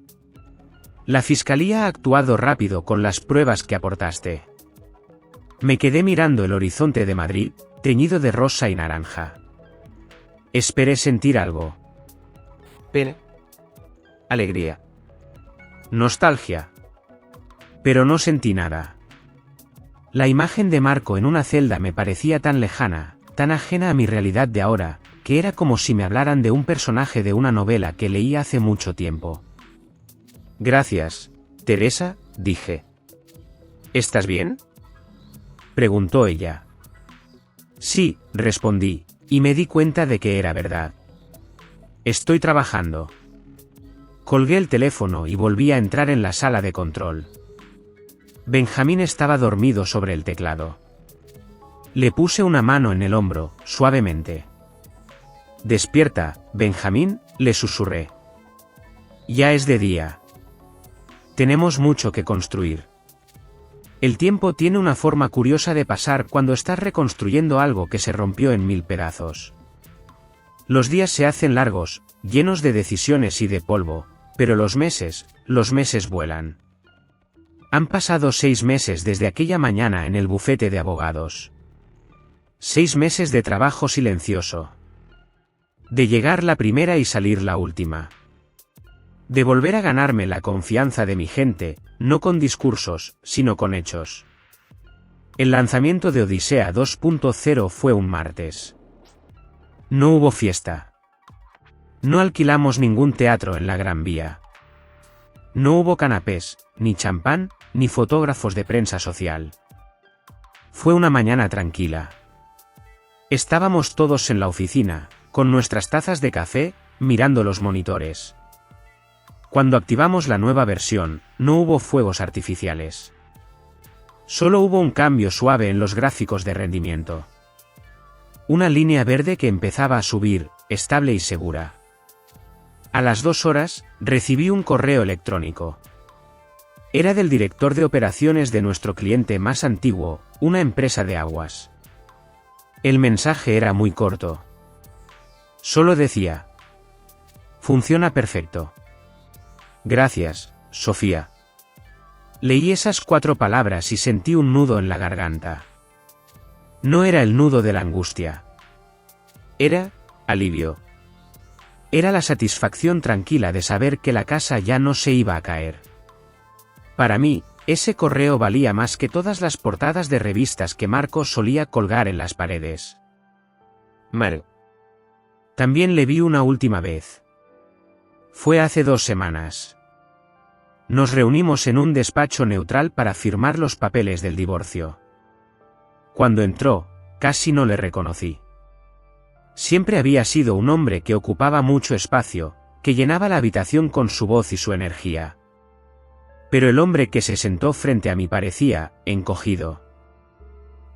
La fiscalía ha actuado rápido con las pruebas que aportaste. Me quedé mirando el horizonte de Madrid, teñido de rosa y naranja. Esperé sentir algo. Pena. Alegría. Nostalgia. Pero no sentí nada. La imagen de Marco en una celda me parecía tan lejana, tan ajena a mi realidad de ahora, que era como si me hablaran de un personaje de una novela que leí hace mucho tiempo. Gracias, Teresa, dije. ¿Estás bien?, preguntó ella. Sí, respondí, y me di cuenta de que era verdad. Estoy trabajando. Colgué el teléfono y volví a entrar en la sala de control. Benjamín estaba dormido sobre el teclado. Le puse una mano en el hombro, suavemente. Despierta, Benjamín, le susurré. Ya es de día. Tenemos mucho que construir. El tiempo tiene una forma curiosa de pasar cuando estás reconstruyendo algo que se rompió en 1000 pedazos. Los días se hacen largos, llenos de decisiones y de polvo, pero los meses vuelan. Han pasado 6 meses desde aquella mañana en el bufete de abogados. 6 meses de trabajo silencioso. De llegar la primera y salir la última. De volver a ganarme la confianza de mi gente, no con discursos, sino con hechos. El lanzamiento de Odisea 2.0 fue un martes. No hubo fiesta. No alquilamos ningún teatro en la Gran Vía. No hubo canapés, ni champán, ni fotógrafos de prensa social. Fue una mañana tranquila. Estábamos todos en la oficina, con nuestras tazas de café, mirando los monitores. Cuando activamos la nueva versión, no hubo fuegos artificiales. Solo hubo un cambio suave en los gráficos de rendimiento. Una línea verde que empezaba a subir, estable y segura. A las 2 horas, recibí un correo electrónico. Era del director de operaciones de nuestro cliente más antiguo, una empresa de aguas. El mensaje era muy corto. Solo decía: funciona perfecto. Gracias, Sofía. Leí esas 4 palabras y sentí un nudo en la garganta. No era el nudo de la angustia. Era alivio. Era la satisfacción tranquila de saber que la casa ya no se iba a caer. Para mí, ese correo valía más que todas las portadas de revistas que Marcos solía colgar en las paredes. También le vi una última vez. Fue hace 2 semanas. Nos reunimos en un despacho neutral para firmar los papeles del divorcio. Cuando entró, casi no le reconocí. Siempre había sido un hombre que ocupaba mucho espacio, que llenaba la habitación con su voz y su energía. Pero el hombre que se sentó frente a mí parecía encogido.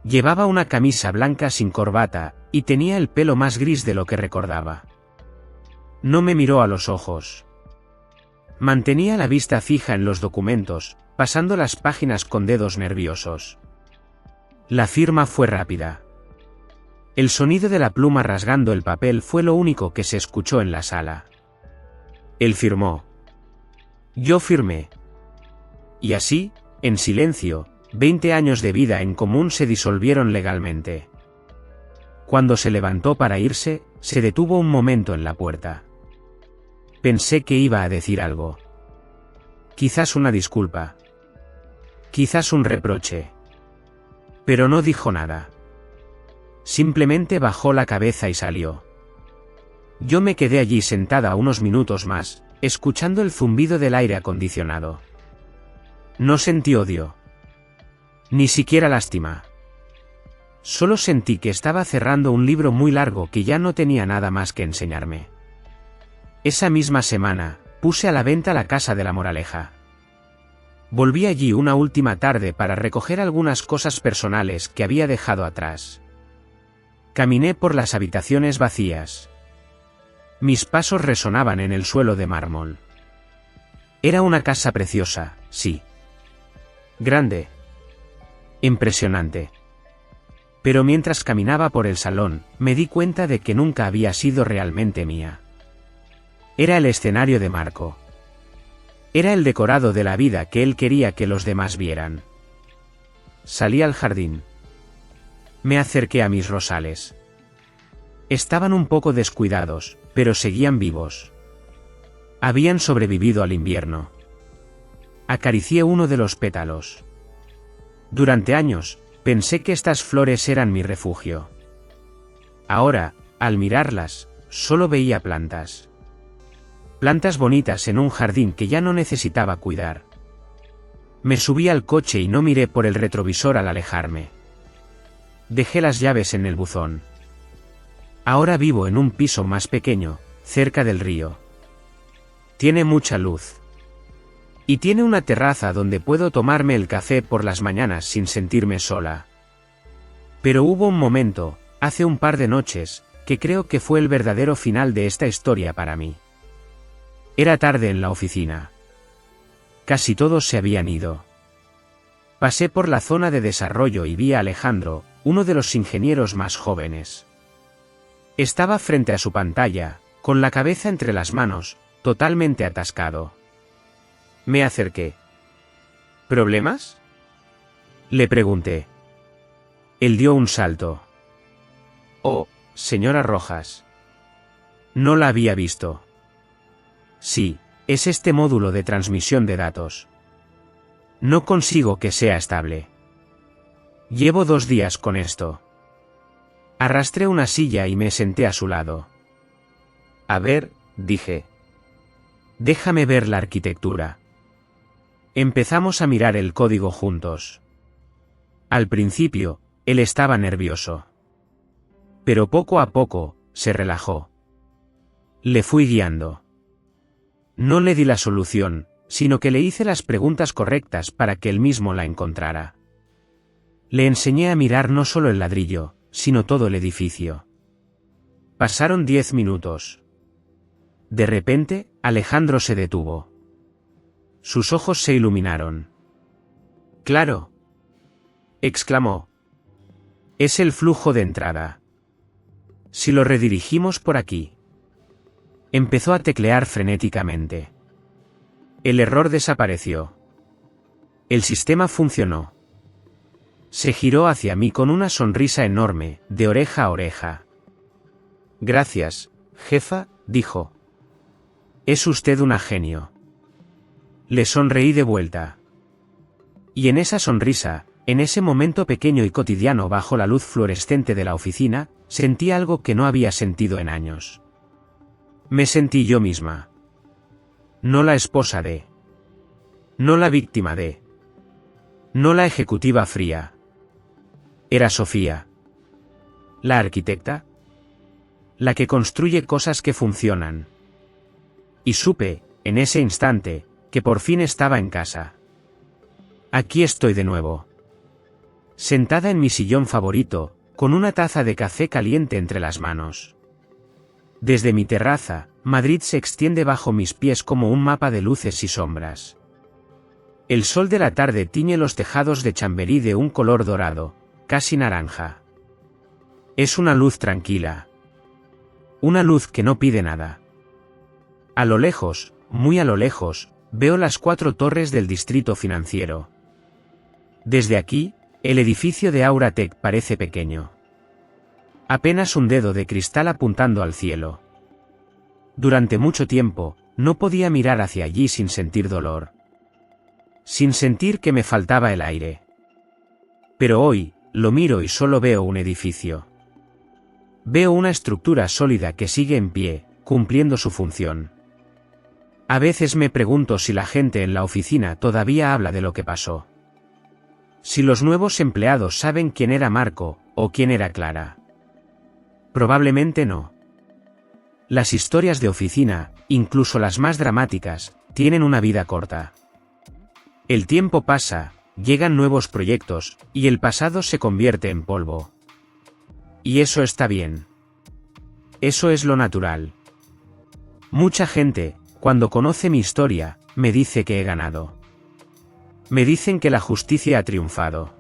Llevaba una camisa blanca sin corbata, y tenía el pelo más gris de lo que recordaba. No me miró a los ojos. Mantenía la vista fija en los documentos, pasando las páginas con dedos nerviosos. La firma fue rápida. El sonido de la pluma rasgando el papel fue lo único que se escuchó en la sala. Él firmó. Yo firmé. Y así, en silencio, 20 años de vida en común se disolvieron legalmente. Cuando se levantó para irse, se detuvo un momento en la puerta. Pensé que iba a decir algo. Quizás una disculpa. Quizás un reproche. Pero no dijo nada. Simplemente bajó la cabeza y salió. Yo me quedé allí sentada unos minutos más, escuchando el zumbido del aire acondicionado. No sentí odio. Ni siquiera lástima. Solo sentí que estaba cerrando un libro muy largo que ya no tenía nada más que enseñarme. Esa misma semana, puse a la venta la casa de La Moraleja. Volví allí una última tarde para recoger algunas cosas personales que había dejado atrás. Caminé por las habitaciones vacías. Mis pasos resonaban en el suelo de mármol. Era una casa preciosa, sí. Grande. Impresionante. Pero mientras caminaba por el salón, me di cuenta de que nunca había sido realmente mía. Era el escenario de Marco. Era el decorado de la vida que él quería que los demás vieran. Salí al jardín. Me acerqué a mis rosales. Estaban un poco descuidados, pero seguían vivos. Habían sobrevivido al invierno. Acaricié uno de los pétalos. Durante años, pensé que estas flores eran mi refugio. Ahora, al mirarlas, solo veía plantas. Plantas bonitas en un jardín que ya no necesitaba cuidar. Me subí al coche y no miré por el retrovisor al alejarme. Dejé las llaves en el buzón. Ahora vivo en un piso más pequeño, cerca del río. Tiene mucha luz. Y tiene una terraza donde puedo tomarme el café por las mañanas sin sentirme sola. Pero hubo un momento, hace un par de noches, que creo que fue el verdadero final de esta historia para mí. Era tarde en la oficina. Casi todos se habían ido. Pasé por la zona de desarrollo y vi a Alejandro, uno de los ingenieros más jóvenes. Estaba frente a su pantalla, con la cabeza entre las manos, totalmente atascado. Me acerqué. ¿Problemas?, le pregunté. Él dio un salto. Oh, señora Rojas. No la había visto. Sí, es este módulo de transmisión de datos. No consigo que sea estable. Llevo 2 días con esto. Arrastré una silla y me senté a su lado. A ver, dije. Déjame ver la arquitectura. Empezamos a mirar el código juntos. Al principio, él estaba nervioso. Pero poco a poco, se relajó. Le fui guiando. No le di la solución, sino que le hice las preguntas correctas para que él mismo la encontrara. Le enseñé a mirar no solo el ladrillo, sino todo el edificio. Pasaron 10 minutos. De repente, Alejandro se detuvo. Sus ojos se iluminaron. «Claro», exclamó. «Es el flujo de entrada. Si lo redirigimos por aquí». Empezó a teclear frenéticamente. El error desapareció. El sistema funcionó. Se giró hacia mí con una sonrisa enorme, de oreja a oreja. Gracias, jefa, dijo. Es usted una genio. Le sonreí de vuelta. Y en esa sonrisa, en ese momento pequeño y cotidiano bajo la luz fluorescente de la oficina, sentí algo que no había sentido en años. Me sentí yo misma. No la esposa de. No la víctima de. No la ejecutiva fría. Era Sofía. La arquitecta. La que construye cosas que funcionan. Y supe, en ese instante, que por fin estaba en casa. Aquí estoy de nuevo. Sentada en mi sillón favorito, con una taza de café caliente entre las manos. Desde mi terraza, Madrid se extiende bajo mis pies como un mapa de luces y sombras. El sol de la tarde tiñe los tejados de Chamberí de un color dorado, casi naranja. Es una luz tranquila. Una luz que no pide nada. A lo lejos, muy a lo lejos, veo las 4 torres del distrito financiero. Desde aquí, el edificio de Auratec parece pequeño. Apenas un dedo de cristal apuntando al cielo. Durante mucho tiempo, no podía mirar hacia allí sin sentir dolor. Sin sentir que me faltaba el aire. Pero hoy, lo miro y solo veo un edificio. Veo una estructura sólida que sigue en pie, cumpliendo su función. A veces me pregunto si la gente en la oficina todavía habla de lo que pasó. Si los nuevos empleados saben quién era Marco, o quién era Clara. Probablemente no. Las historias de oficina, incluso las más dramáticas, tienen una vida corta. El tiempo pasa, llegan nuevos proyectos, y el pasado se convierte en polvo. Y eso está bien. Eso es lo natural. Mucha gente, cuando conoce mi historia, me dice que he ganado. Me dicen que la justicia ha triunfado.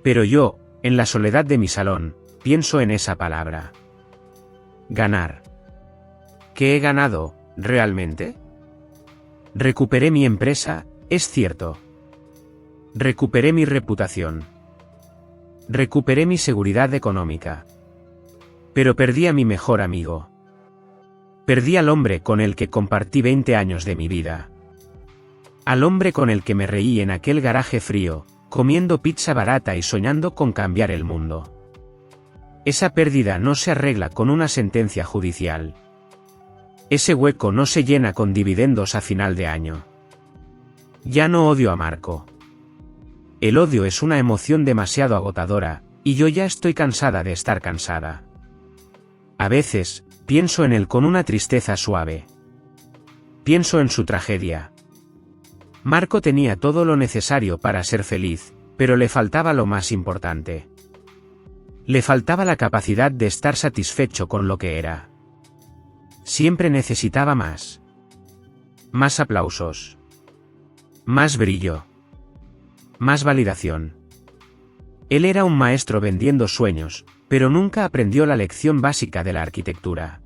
Pero yo, en la soledad de mi salón, pienso en esa palabra. Ganar. ¿Qué he ganado, realmente? Recuperé mi empresa, es cierto. Recuperé mi reputación. Recuperé mi seguridad económica. Pero perdí a mi mejor amigo. Perdí al hombre con el que compartí 20 años de mi vida. Al hombre con el que me reí en aquel garaje frío, comiendo pizza barata y soñando con cambiar el mundo. Esa pérdida no se arregla con una sentencia judicial. Ese hueco no se llena con dividendos a final de año. Ya no odio a Marco. El odio es una emoción demasiado agotadora, y yo ya estoy cansada de estar cansada. A veces, pienso en él con una tristeza suave. Pienso en su tragedia. Marco tenía todo lo necesario para ser feliz, pero le faltaba lo más importante. Le faltaba la capacidad de estar satisfecho con lo que era. Siempre necesitaba más. Más aplausos. Más brillo. Más validación. Él era un maestro vendiendo sueños, pero nunca aprendió la lección básica de la arquitectura.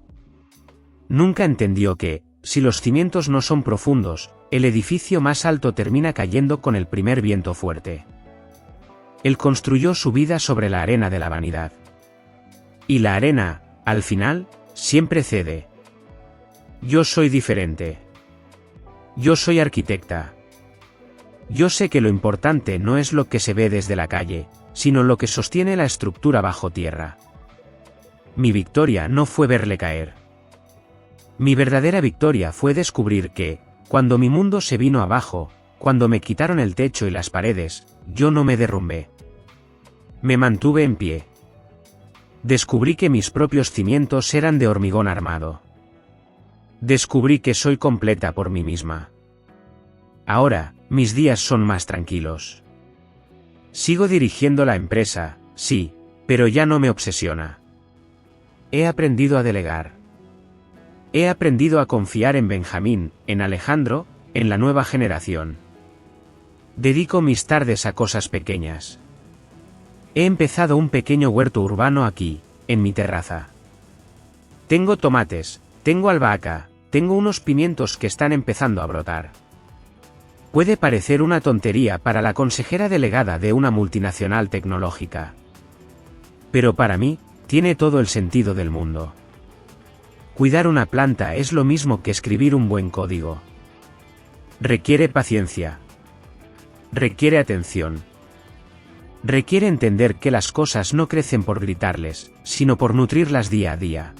Nunca entendió que, si los cimientos no son profundos, el edificio más alto termina cayendo con el primer viento fuerte. Él construyó su vida sobre la arena de la vanidad. Y la arena, al final, siempre cede. Yo soy diferente. Yo soy arquitecta. Yo sé que lo importante no es lo que se ve desde la calle, sino lo que sostiene la estructura bajo tierra. Mi victoria no fue verle caer. Mi verdadera victoria fue descubrir que, cuando mi mundo se vino abajo, cuando me quitaron el techo y las paredes, yo no me derrumbé. Me mantuve en pie. Descubrí que mis propios cimientos eran de hormigón armado. Descubrí que soy completa por mí misma. Ahora, mis días son más tranquilos. Sigo dirigiendo la empresa, sí, pero ya no me obsesiona. He aprendido a delegar. He aprendido a confiar en Benjamín, en Alejandro, en la nueva generación. Dedico mis tardes a cosas pequeñas. He empezado un pequeño huerto urbano aquí, en mi terraza. Tengo tomates, Tengo albahaca, tengo unos pimientos que están empezando a brotar. Puede parecer una tontería para la consejera delegada de una multinacional tecnológica. Pero para mí, tiene todo el sentido del mundo. Cuidar una planta es lo mismo que escribir un buen código. Requiere paciencia. Requiere atención. Requiere entender que las cosas no crecen por gritarles, sino por nutrirlas día a día.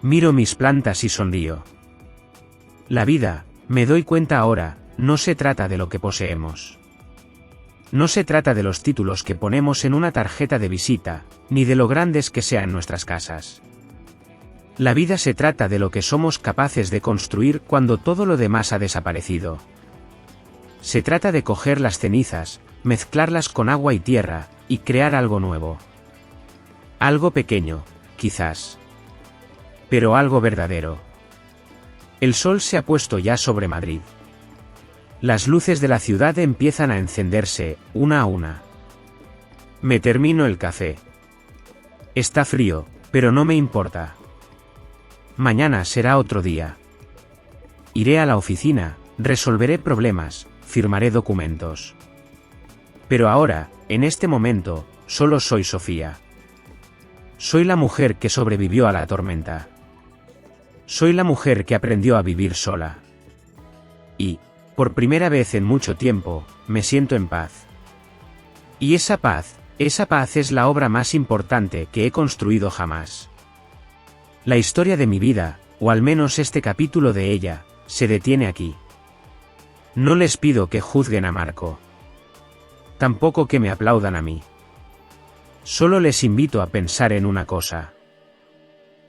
Miro mis plantas y sonrío. La vida, me doy cuenta ahora, no se trata de lo que poseemos. No se trata de los títulos que ponemos en una tarjeta de visita, ni de lo grandes que sean nuestras casas. La vida se trata de lo que somos capaces de construir cuando todo lo demás ha desaparecido. Se trata de coger las cenizas, mezclarlas con agua y tierra, y crear algo nuevo. Algo pequeño, quizás. Pero algo verdadero. El sol se ha puesto ya sobre Madrid. Las luces de la ciudad empiezan a encenderse, una a una. Me termino el café. Está frío, pero no me importa. Mañana será otro día. Iré a la oficina, resolveré problemas, firmaré documentos. Pero ahora, en este momento, solo soy Sofía. Soy la mujer que sobrevivió a la tormenta. Soy la mujer que aprendió a vivir sola. Y, por primera vez en mucho tiempo, me siento en paz. Y esa paz es la obra más importante que he construido jamás. La historia de mi vida, o al menos este capítulo de ella, se detiene aquí. No les pido que juzguen a Marco. Tampoco que me aplaudan a mí. Solo les invito a pensar en una cosa.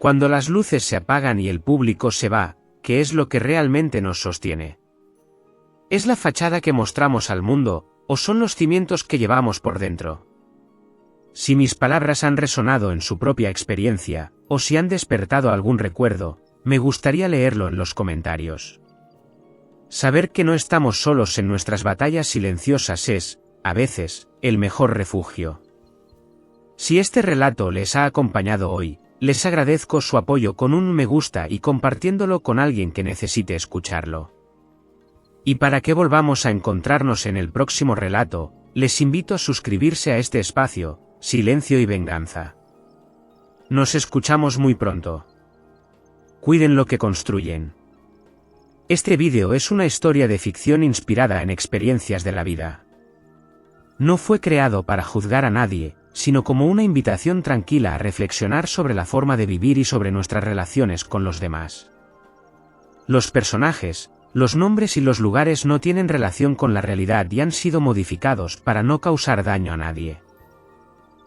Cuando las luces se apagan y el público se va, ¿qué es lo que realmente nos sostiene? ¿Es la fachada que mostramos al mundo, o son los cimientos que llevamos por dentro? Si mis palabras han resonado en su propia experiencia, o si han despertado algún recuerdo, me gustaría leerlo en los comentarios. Saber que no estamos solos en nuestras batallas silenciosas es, a veces, el mejor refugio. Si este relato les ha acompañado hoy, les agradezco su apoyo con un me gusta y compartiéndolo con alguien que necesite escucharlo. Y para que volvamos a encontrarnos en el próximo relato, les invito a suscribirse a este espacio, Silencio y Venganza. Nos escuchamos muy pronto. Cuiden lo que construyen. Este vídeo es una historia de ficción inspirada en experiencias de la vida. No fue creado para juzgar a nadie, sino como una invitación tranquila a reflexionar sobre la forma de vivir y sobre nuestras relaciones con los demás. Los personajes, los nombres y los lugares no tienen relación con la realidad y han sido modificados para no causar daño a nadie.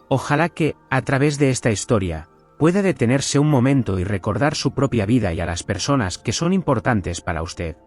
Ojalá que, a través de esta historia, pueda detenerse un momento y recordar su propia vida y a las personas que son importantes para usted.